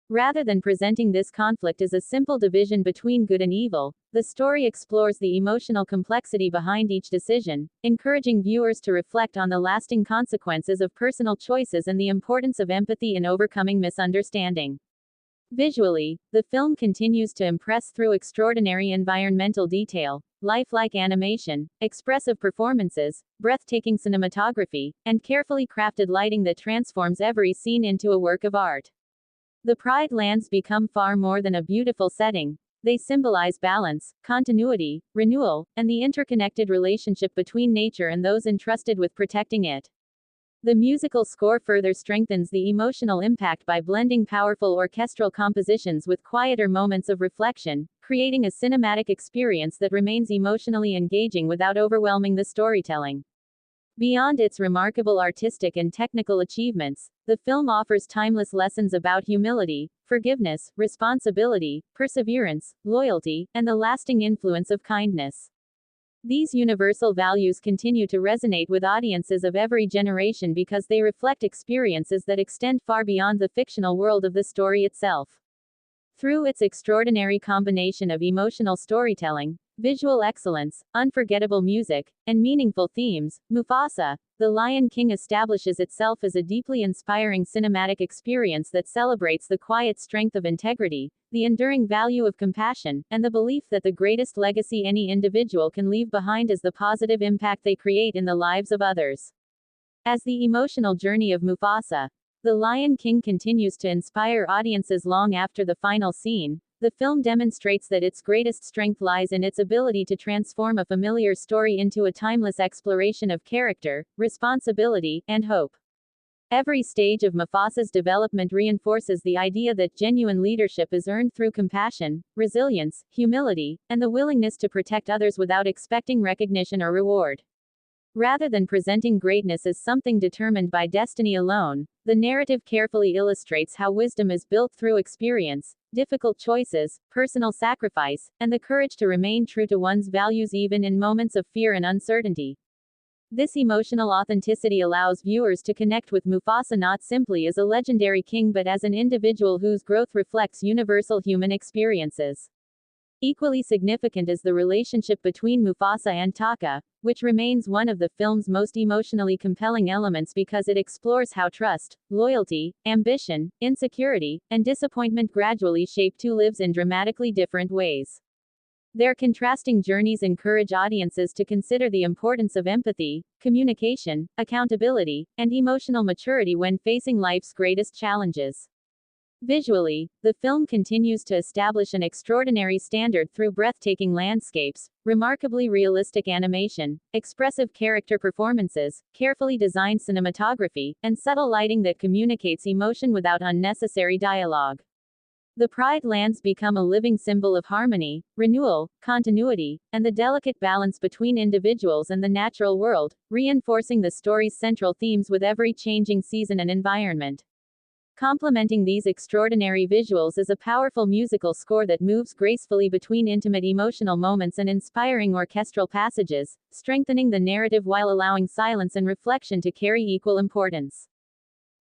Rather than presenting this conflict as a simple division between good and evil, the story explores the emotional complexity behind each decision, encouraging viewers to reflect on the lasting consequences of personal choices and the importance of empathy in overcoming misunderstanding. Visually, the film continues to impress through extraordinary environmental detail, lifelike animation, expressive performances, breathtaking cinematography, and carefully crafted lighting that transforms every scene into a work of art. The Pride Lands become far more than a beautiful setting. They symbolize balance, continuity, renewal, and the interconnected relationship between nature and those entrusted with protecting it. The musical score further strengthens the emotional impact by blending powerful orchestral compositions with quieter moments of reflection, creating a cinematic experience that remains emotionally engaging without overwhelming the storytelling. Beyond its remarkable artistic and technical achievements, the film offers timeless lessons about humility, forgiveness, responsibility, perseverance, loyalty, and the lasting influence of kindness. These universal values continue to resonate with audiences of every generation because they reflect experiences that extend far beyond the fictional world of the story itself. Through its extraordinary combination of emotional storytelling, visual excellence, unforgettable music, and meaningful themes, Mufasa, The Lion King establishes itself as a deeply inspiring cinematic experience that celebrates the quiet strength of integrity, the enduring value of compassion, and the belief that the greatest legacy any individual can leave behind is the positive impact they create in the lives of others. As the emotional journey of Mufasa, The Lion King continues to inspire audiences long after the final scene, the film demonstrates that its greatest strength lies in its ability to transform a familiar story into a timeless exploration of character, responsibility, and hope. Every stage of Mufasa's development reinforces the idea that genuine leadership is earned through compassion, resilience, humility, and the willingness to protect others without expecting recognition or reward. Rather than presenting greatness as something determined by destiny alone, the narrative carefully illustrates how wisdom is built through experience, difficult choices, personal sacrifice, and the courage to remain true to one's values even in moments of fear and uncertainty. This emotional authenticity allows viewers to connect with Mufasa not simply as a legendary king but as an individual whose growth reflects universal human experiences. Equally significant is the relationship between Mufasa and Taka, which remains one of the film's most emotionally compelling elements because it explores how trust, loyalty, ambition, insecurity, and disappointment gradually shape two lives in dramatically different ways. Their contrasting journeys encourage audiences to consider the importance of empathy, communication, accountability, and emotional maturity when facing life's greatest challenges. Visually, the film continues to establish an extraordinary standard through breathtaking landscapes, remarkably realistic animation, expressive character performances, carefully designed cinematography, and subtle lighting that communicates emotion without unnecessary dialogue. The Pride Lands become a living symbol of harmony, renewal, continuity, and the delicate balance between individuals and the natural world, reinforcing the story's central themes with every changing season and environment. Complementing these extraordinary visuals is a powerful musical score that moves gracefully between intimate emotional moments and inspiring orchestral passages, strengthening the narrative while allowing silence and reflection to carry equal importance.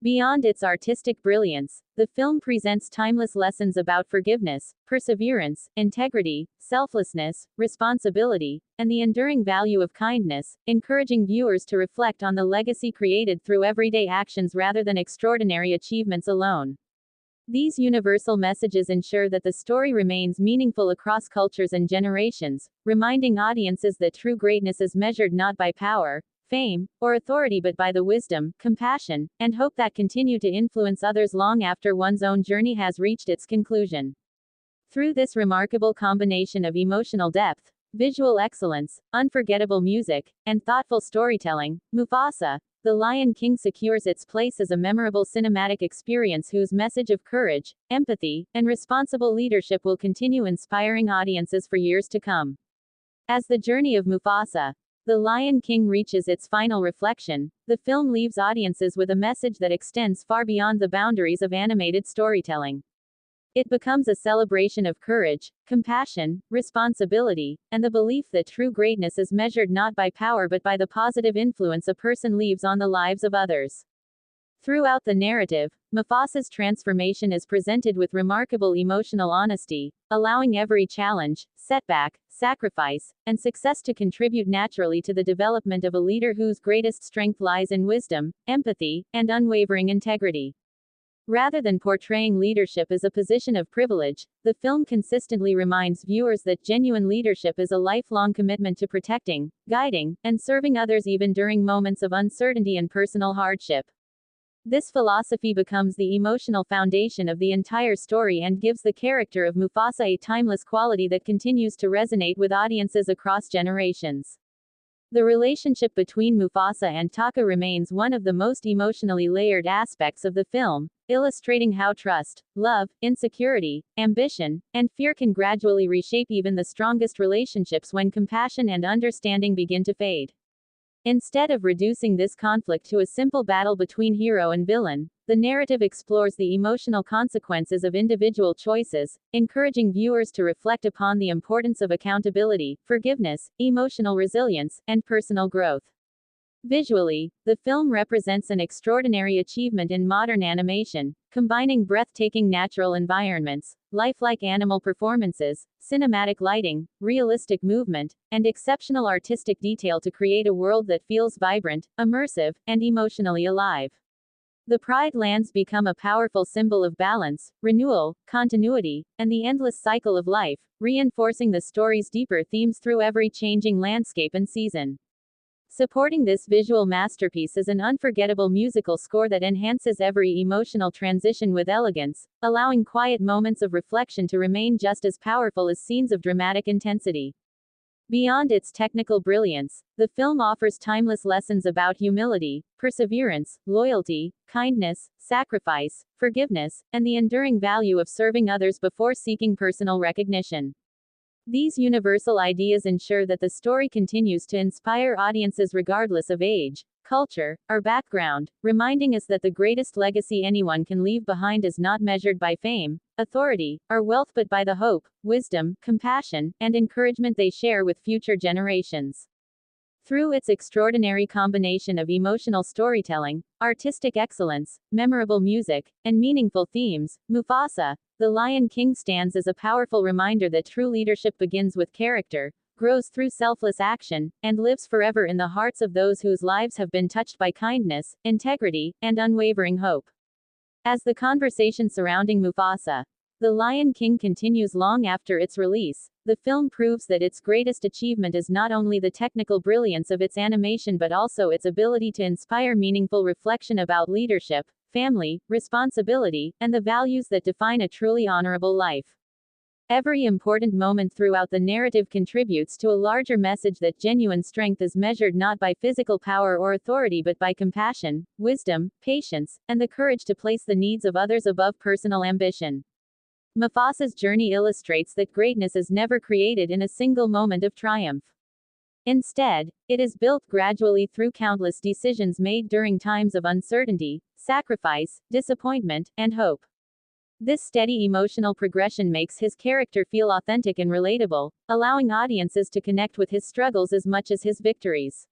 Beyond its artistic brilliance, the film presents timeless lessons about forgiveness, perseverance, integrity, selflessness, responsibility, and the enduring value of kindness, encouraging viewers to reflect on the legacy created through everyday actions rather than extraordinary achievements alone. These universal messages ensure that the story remains meaningful across cultures and generations, reminding audiences that true greatness is measured not by power, fame, or authority but by the wisdom, compassion, and hope that continue to influence others long after one's own journey has reached its conclusion. Through this remarkable combination of emotional depth, visual excellence, unforgettable music, and thoughtful storytelling, Mufasa, The Lion King secures its place as a memorable cinematic experience whose message of courage, empathy, and responsible leadership will continue inspiring audiences for years to come. As the journey of Mufasa, The Lion King reaches its final reflection, the film leaves audiences with a message that extends far beyond the boundaries of animated storytelling. It becomes a celebration of courage, compassion, responsibility, and the belief that true greatness is measured not by power but by the positive influence a person leaves on the lives of others. Throughout the narrative, Mufasa's transformation is presented with remarkable emotional honesty, allowing every challenge, setback, sacrifice, and success to contribute naturally to the development of a leader whose greatest strength lies in wisdom, empathy, and unwavering integrity. Rather than portraying leadership as a position of privilege, the film consistently reminds viewers that genuine leadership is a lifelong commitment to protecting, guiding, and serving others even during moments of uncertainty and personal hardship. This philosophy becomes the emotional foundation of the entire story and gives the character of Mufasa a timeless quality that continues to resonate with audiences across generations. The relationship between Mufasa and Taka remains one of the most emotionally layered aspects of the film, illustrating how trust, love, insecurity, ambition, and fear can gradually reshape even the strongest relationships when compassion and understanding begin to fade. Instead of reducing this conflict to a simple battle between hero and villain, the narrative explores the emotional consequences of individual choices, encouraging viewers to reflect upon the importance of accountability, forgiveness, emotional resilience, and personal growth. Visually, the film represents an extraordinary achievement in modern animation, combining breathtaking natural environments, lifelike animal performances, cinematic lighting, realistic movement, and exceptional artistic detail to create a world that feels vibrant, immersive, and emotionally alive. The Pride Lands become a powerful symbol of balance, renewal, continuity, and the endless cycle of life, reinforcing the story's deeper themes through every changing landscape and season. Supporting this visual masterpiece is an unforgettable musical score that enhances every emotional transition with elegance, allowing quiet moments of reflection to remain just as powerful as scenes of dramatic intensity. Beyond its technical brilliance, the film offers timeless lessons about humility, perseverance, loyalty, kindness, sacrifice, forgiveness, and the enduring value of serving others before seeking personal recognition. These universal ideas ensure that the story continues to inspire audiences regardless of age, culture, or background, reminding us that the greatest legacy anyone can leave behind is not measured by fame, authority, or wealth but by the hope, wisdom, compassion, and encouragement they share with future generations. Through its extraordinary combination of emotional storytelling, artistic excellence, memorable music, and meaningful themes, Mufasa, the Lion King stands as a powerful reminder that true leadership begins with character, grows through selfless action, and lives forever in the hearts of those whose lives have been touched by kindness, integrity, and unwavering hope. As the conversation surrounding Mufasa, the Lion King continues long after its release, the film proves that its greatest achievement is not only the technical brilliance of its animation but also its ability to inspire meaningful reflection about leadership, family, responsibility, and the values that define a truly honorable life. Every important moment throughout the narrative contributes to a larger message that genuine strength is measured not by physical power or authority but by compassion, wisdom, patience, and the courage to place the needs of others above personal ambition. Mufasa's journey illustrates that greatness is never created in a single moment of triumph. Instead, it is built gradually through countless decisions made during times of uncertainty, sacrifice, disappointment, and hope. This steady emotional progression makes his character feel authentic and relatable, allowing audiences to connect with his struggles as much as his victories.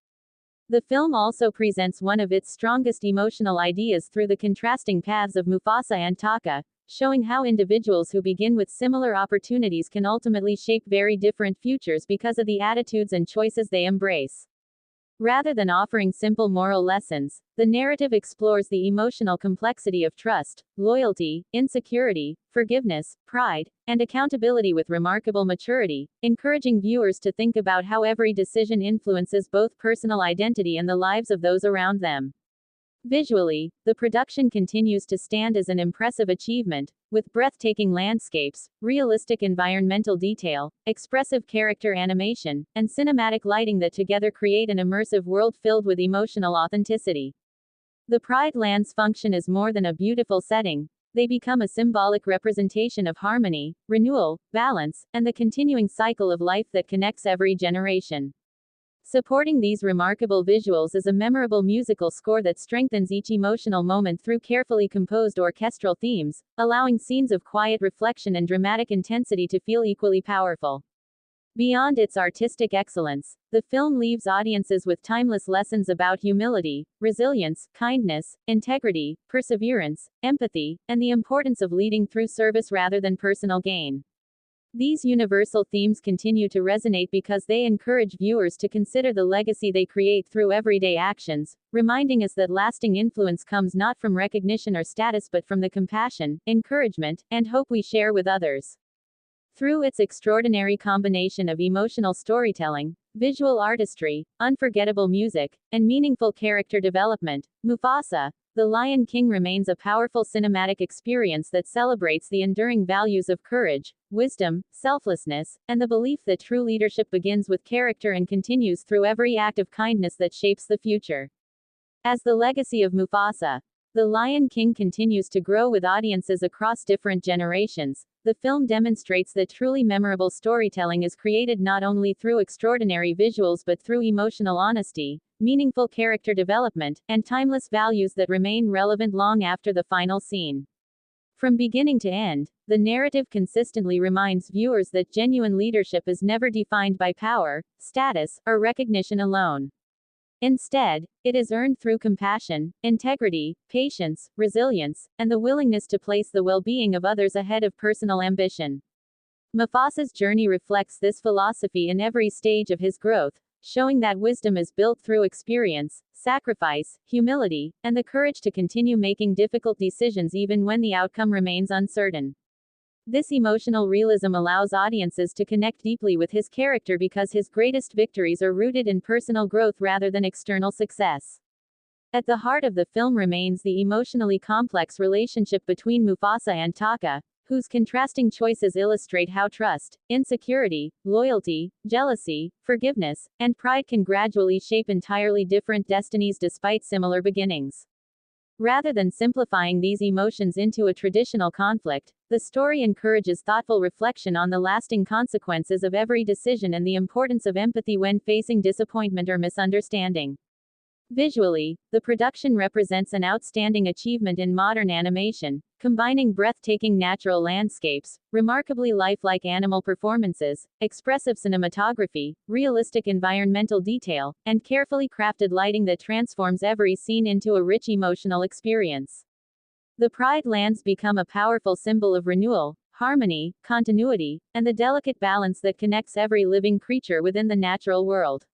The film also presents one of its strongest emotional ideas through the contrasting paths of Mufasa and Taka, showing how individuals who begin with similar opportunities can ultimately shape very different futures because of the attitudes and choices they embrace. Rather than offering simple moral lessons, the narrative explores the emotional complexity of trust, loyalty, insecurity, forgiveness, pride, and accountability with remarkable maturity, encouraging viewers to think about how every decision influences both personal identity and the lives of those around them. Visually, the production continues to stand as an impressive achievement, with breathtaking landscapes, realistic environmental detail, expressive character animation, and cinematic lighting that together create an immersive world filled with emotional authenticity. The Pride Lands function as more than a beautiful setting. They become a symbolic representation of harmony, renewal, balance, and the continuing cycle of life that connects every generation. Supporting these remarkable visuals is a memorable musical score that strengthens each emotional moment through carefully composed orchestral themes, allowing scenes of quiet reflection and dramatic intensity to feel equally powerful. Beyond its artistic excellence, the film leaves audiences with timeless lessons about humility, resilience, kindness, integrity, perseverance, empathy, and the importance of leading through service rather than personal gain. These universal themes continue to resonate because they encourage viewers to consider the legacy they create through everyday actions, reminding us that lasting influence comes not from recognition or status but from the compassion, encouragement, and hope we share with others. Through its extraordinary combination of emotional storytelling, visual artistry, unforgettable music, and meaningful character development, Mufasa, The Lion King remains a powerful cinematic experience that celebrates the enduring values of courage, wisdom, selflessness, and the belief that true leadership begins with character and continues through every act of kindness that shapes the future. As the legacy of Mufasa, The Lion King continues to grow with audiences across different generations, the film demonstrates that truly memorable storytelling is created not only through extraordinary visuals but through emotional honesty, meaningful character development, and timeless values that remain relevant long after the final scene. From beginning to end, the narrative consistently reminds viewers that genuine leadership is never defined by power, status, or recognition alone. Instead, it is earned through compassion, integrity, patience, resilience, and the willingness to place the well-being of others ahead of personal ambition. Mufasa's journey reflects this philosophy in every stage of his growth, showing that wisdom is built through experience, sacrifice, humility, and the courage to continue making difficult decisions even when the outcome remains uncertain. This emotional realism allows audiences to connect deeply with his character because his greatest victories are rooted in personal growth rather than external success. At the heart of the film remains the emotionally complex relationship between Mufasa and Taka, whose contrasting choices illustrate how trust, insecurity, loyalty, jealousy, forgiveness, and pride can gradually shape entirely different destinies despite similar beginnings. Rather than simplifying these emotions into a traditional conflict, the story encourages thoughtful reflection on the lasting consequences of every decision and the importance of empathy when facing disappointment or misunderstanding. Visually, the production represents an outstanding achievement in modern animation, combining breathtaking natural landscapes, remarkably lifelike animal performances, expressive cinematography, realistic environmental detail, and carefully crafted lighting that transforms every scene into a rich emotional experience. The Pride Lands become a powerful symbol of renewal, harmony, continuity, and the delicate balance that connects every living creature within the natural world.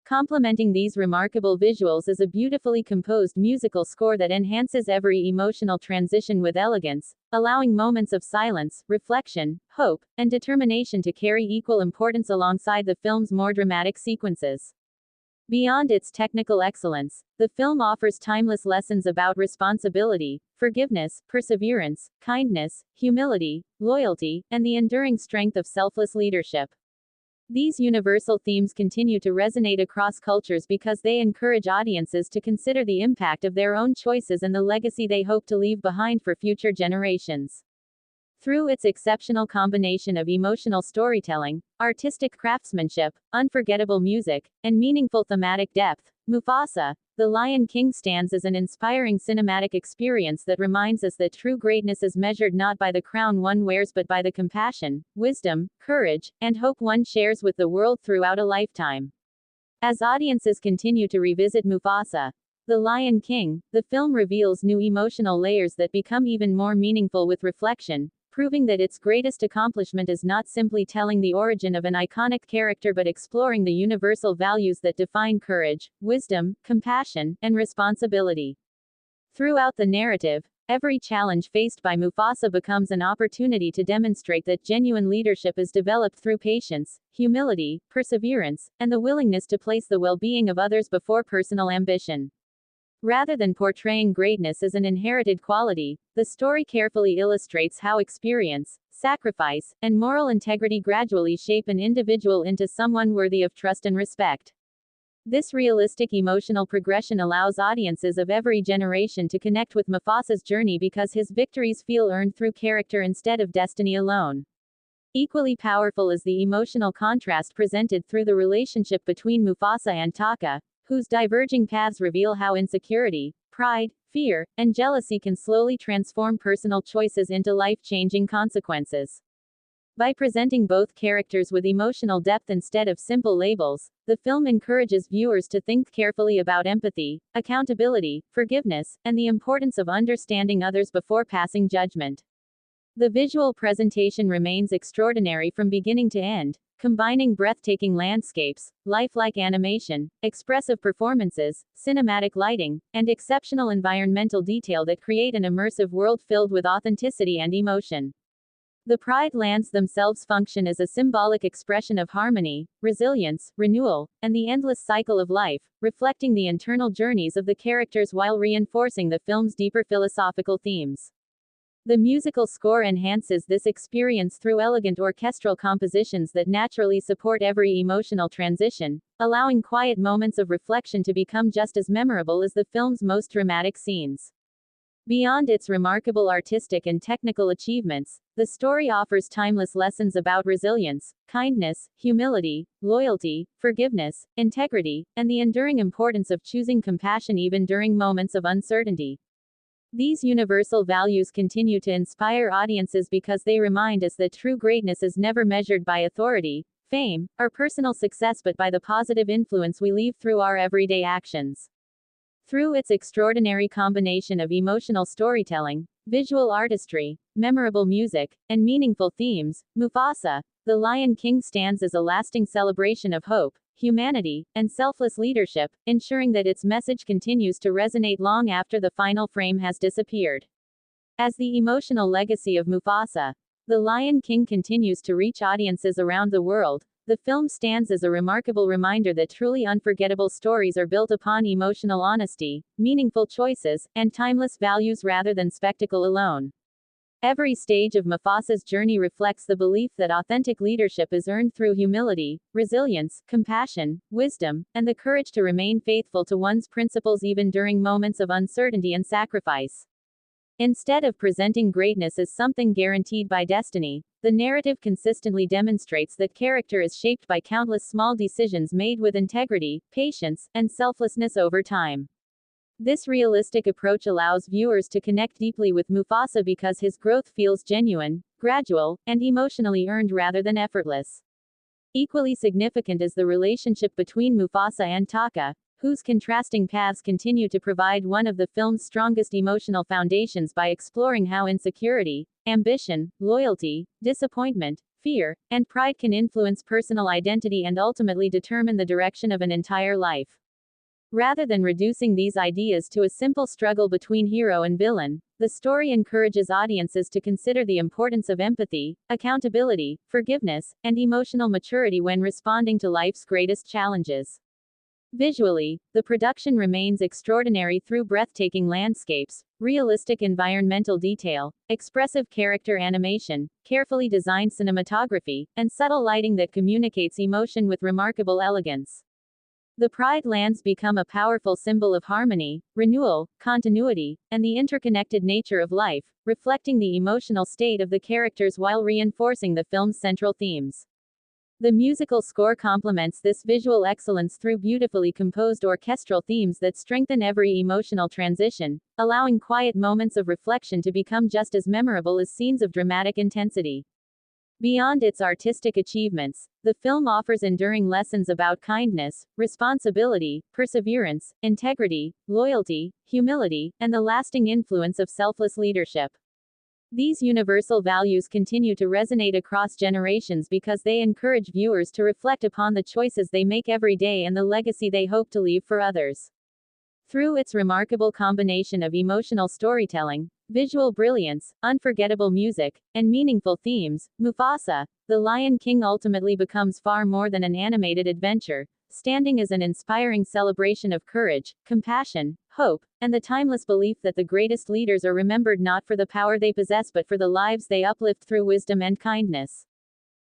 Complementing these remarkable visuals is a beautifully composed musical score that enhances every emotional transition with elegance, allowing moments of silence, reflection, hope, and determination to carry equal importance alongside the film's more dramatic sequences. Beyond its technical excellence, the film offers timeless lessons about responsibility, forgiveness, perseverance, kindness, humility, loyalty, and the enduring strength of selfless leadership. These universal themes continue to resonate across cultures because they encourage audiences to consider the impact of their own choices and the legacy they hope to leave behind for future generations. Through its exceptional combination of emotional storytelling, artistic craftsmanship, unforgettable music, and meaningful thematic depth, Mufasa, The Lion King stands as an inspiring cinematic experience that reminds us that true greatness is measured not by the crown one wears but by the compassion, wisdom, courage, and hope one shares with the world throughout a lifetime. As audiences continue to revisit Mufasa, The Lion King, the film reveals new emotional layers that become even more meaningful with reflection, proving that its greatest accomplishment is not simply telling the origin of an iconic character but exploring the universal values that define courage, wisdom, compassion, and responsibility. Throughout the narrative, every challenge faced by Mufasa becomes an opportunity to demonstrate that genuine leadership is developed through patience, humility, perseverance, and the willingness to place the well-being of others before personal ambition. Rather than portraying greatness as an inherited quality, the story carefully illustrates how experience, sacrifice, and moral integrity gradually shape an individual into someone worthy of trust and respect. This realistic emotional progression allows audiences of every generation to connect with Mufasa's journey because his victories feel earned through character instead of destiny alone. Equally powerful is the emotional contrast presented through the relationship between Mufasa and Taka, whose diverging paths reveal how insecurity, pride, fear, and jealousy can slowly transform personal choices into life-changing consequences. By presenting both characters with emotional depth instead of simple labels, the film encourages viewers to think carefully about empathy, accountability, forgiveness, and the importance of understanding others before passing judgment. The visual presentation remains extraordinary from beginning to end, combining breathtaking landscapes, lifelike animation, expressive performances, cinematic lighting, and exceptional environmental detail that create an immersive world filled with authenticity and emotion. The Pride Lands themselves function as a symbolic expression of harmony, resilience, renewal, and the endless cycle of life, reflecting the internal journeys of the characters while reinforcing the film's deeper philosophical themes. The musical score enhances this experience through elegant orchestral compositions that naturally support every emotional transition, allowing quiet moments of reflection to become just as memorable as the film's most dramatic scenes. Beyond its remarkable artistic and technical achievements, the story offers timeless lessons about resilience, kindness, humility, loyalty, forgiveness, integrity, and the enduring importance of choosing compassion even during moments of uncertainty. These universal values continue to inspire audiences because they remind us that true greatness is never measured by authority, fame, or personal success but by the positive influence we leave through our everyday actions. Through its extraordinary combination of emotional storytelling, visual artistry, memorable music, and meaningful themes, Mufasa, the Lion King stands as a lasting celebration of hope, humanity, and selfless leadership, ensuring that its message continues to resonate long after the final frame has disappeared. As the emotional legacy of Mufasa, the Lion King continues to reach audiences around the world, the film stands as a remarkable reminder that truly unforgettable stories are built upon emotional honesty, meaningful choices, and timeless values rather than spectacle alone. Every stage of Mufasa's journey reflects the belief that authentic leadership is earned through humility, resilience, compassion, wisdom, and the courage to remain faithful to one's principles even during moments of uncertainty and sacrifice. Instead of presenting greatness as something guaranteed by destiny, the narrative consistently demonstrates that character is shaped by countless small decisions made with integrity, patience, and selflessness over time. This realistic approach allows viewers to connect deeply with Mufasa because his growth feels genuine, gradual, and emotionally earned rather than effortless. Equally significant is the relationship between Mufasa and Taka, whose contrasting paths continue to provide one of the film's strongest emotional foundations by exploring how insecurity, ambition, loyalty, disappointment, fear, and pride can influence personal identity and ultimately determine the direction of an entire life. Rather than reducing these ideas to a simple struggle between hero and villain, the story encourages audiences to consider the importance of empathy, accountability, forgiveness, and emotional maturity when responding to life's greatest challenges. Visually, the production remains extraordinary through breathtaking landscapes, realistic environmental detail, expressive character animation, carefully designed cinematography, and subtle lighting that communicates emotion with remarkable elegance. The Pride Lands become a powerful symbol of harmony, renewal, continuity, and the interconnected nature of life, reflecting the emotional state of the characters while reinforcing the film's central themes. The musical score complements this visual excellence through beautifully composed orchestral themes that strengthen every emotional transition, allowing quiet moments of reflection to become just as memorable as scenes of dramatic intensity. Beyond its artistic achievements, the film offers enduring lessons about kindness, responsibility, perseverance, integrity, loyalty, humility, and the lasting influence of selfless leadership. These universal values continue to resonate across generations because they encourage viewers to reflect upon the choices they make every day and the legacy they hope to leave for others. Through its remarkable combination of emotional storytelling, visual brilliance, unforgettable music, and meaningful themes, Mufasa, the Lion King ultimately becomes far more than an animated adventure, standing as an inspiring celebration of courage, compassion, hope, and the timeless belief that the greatest leaders are remembered not for the power they possess but for the lives they uplift through wisdom and kindness.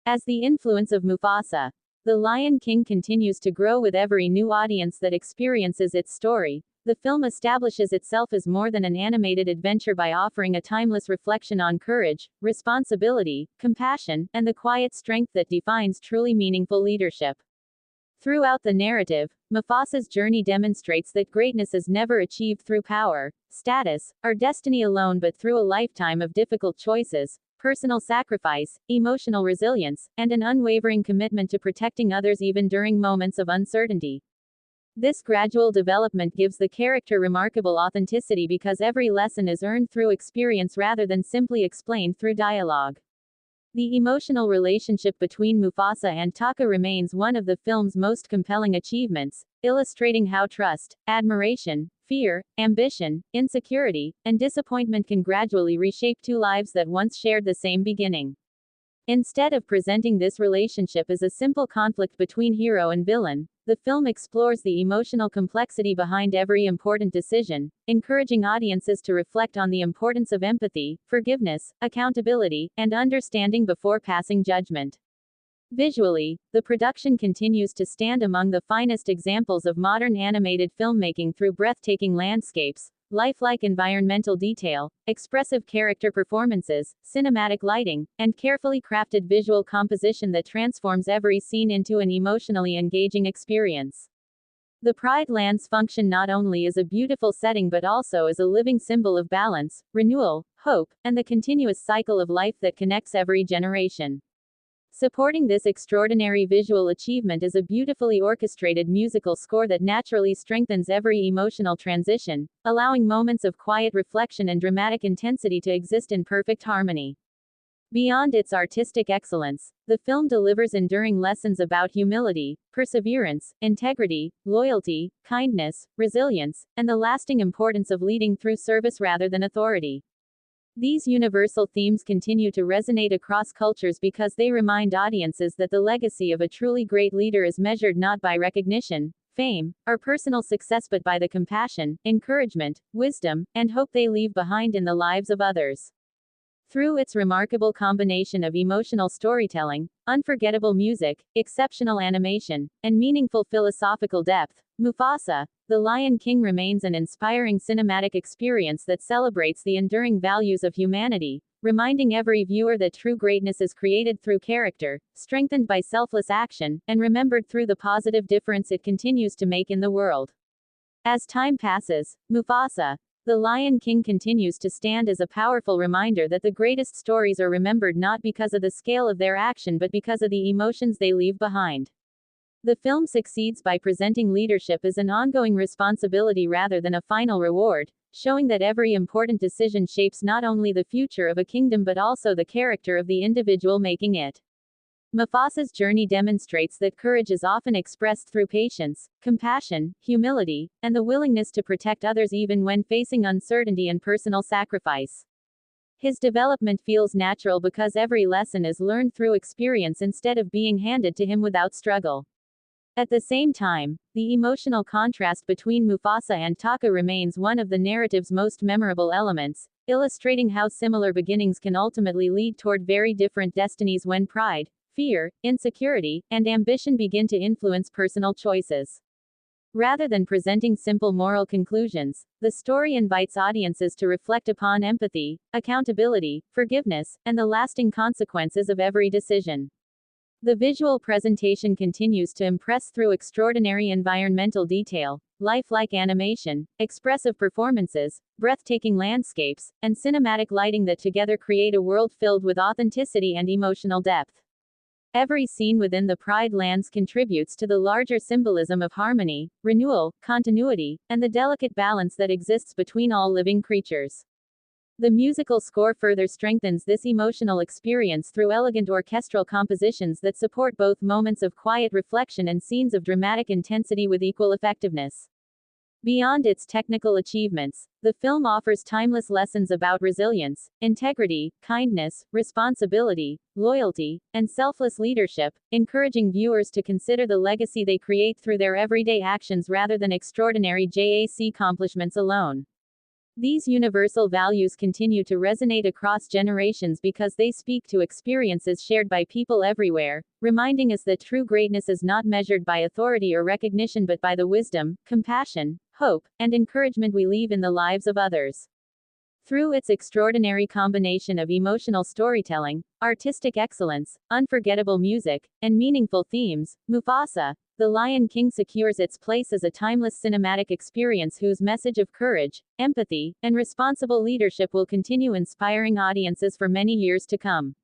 As the influence of Mufasa, The Lion King continues to grow with every new audience that experiences its story. The film establishes itself as more than an animated adventure by offering a timeless reflection on courage, responsibility, compassion, and the quiet strength that defines truly meaningful leadership. Throughout the narrative, Mufasa's journey demonstrates that greatness is never achieved through power, status, or destiny alone but through a lifetime of difficult choices, personal sacrifice, emotional resilience, and an unwavering commitment to protecting others even during moments of uncertainty. This gradual development gives the character remarkable authenticity because every lesson is earned through experience rather than simply explained through dialogue. The emotional relationship between Mufasa and Taka remains one of the film's most compelling achievements, illustrating how trust, admiration, fear, ambition, insecurity, and disappointment can gradually reshape two lives that once shared the same beginning. Instead of presenting this relationship as a simple conflict between hero and villain, the film explores the emotional complexity behind every important decision, encouraging audiences to reflect on the importance of empathy, forgiveness, accountability, and understanding before passing judgment. Visually, the production continues to stand among the finest examples of modern animated filmmaking through breathtaking landscapes, lifelike environmental detail, expressive character performances, cinematic lighting, and carefully crafted visual composition that transforms every scene into an emotionally engaging experience. The Pride Lands function not only as a beautiful setting but also as a living symbol of balance, renewal, hope, and the continuous cycle of life that connects every generation. Supporting this extraordinary visual achievement is a beautifully orchestrated musical score that naturally strengthens every emotional transition, allowing moments of quiet reflection and dramatic intensity to exist in perfect harmony. Beyond its artistic excellence, the film delivers enduring lessons about humility, perseverance, integrity, loyalty, kindness, resilience, and the lasting importance of leading through service rather than authority. These universal themes continue to resonate across cultures because they remind audiences that the legacy of a truly great leader is measured not by recognition, fame, or personal success but by the compassion, encouragement, wisdom, and hope they leave behind in the lives of others. Through its remarkable combination of emotional storytelling, unforgettable music, exceptional animation, and meaningful philosophical depth, Mufasa, The Lion King remains an inspiring cinematic experience that celebrates the enduring values of humanity, reminding every viewer that true greatness is created through character, strengthened by selfless action, and remembered through the positive difference it continues to make in the world. As time passes, Mufasa, The Lion King continues to stand as a powerful reminder that the greatest stories are remembered not because of the scale of their action but because of the emotions they leave behind. The film succeeds by presenting leadership as an ongoing responsibility rather than a final reward, showing that every important decision shapes not only the future of a kingdom but also the character of the individual making it. Mufasa's journey demonstrates that courage is often expressed through patience, compassion, humility, and the willingness to protect others even when facing uncertainty and personal sacrifice. His development feels natural because every lesson is learned through experience instead of being handed to him without struggle. At the same time, the emotional contrast between Mufasa and Taka remains one of the narrative's most memorable elements, illustrating how similar beginnings can ultimately lead toward very different destinies when pride, fear, insecurity, and ambition begin to influence personal choices. Rather than presenting simple moral conclusions, the story invites audiences to reflect upon empathy, accountability, forgiveness, and the lasting consequences of every decision. The visual presentation continues to impress through extraordinary environmental detail, lifelike animation, expressive performances, breathtaking landscapes, and cinematic lighting that together create a world filled with authenticity and emotional depth. Every scene within the Pride Lands contributes to the larger symbolism of harmony, renewal, continuity, and the delicate balance that exists between all living creatures. The musical score further strengthens this emotional experience through elegant orchestral compositions that support both moments of quiet reflection and scenes of dramatic intensity with equal effectiveness. Beyond its technical achievements, the film offers timeless lessons about resilience, integrity, kindness, responsibility, loyalty, and selfless leadership, encouraging viewers to consider the legacy they create through their everyday actions rather than extraordinary JAC accomplishments alone. These universal values continue to resonate across generations because they speak to experiences shared by people everywhere, reminding us that true greatness is not measured by authority or recognition but by the wisdom, compassion, hope, and encouragement we leave in the lives of others. Through its extraordinary combination of emotional storytelling, artistic excellence, unforgettable music, and meaningful themes, Mufasa, The Lion King secures its place as a timeless cinematic experience whose message of courage, empathy, and responsible leadership will continue inspiring audiences for many years to come.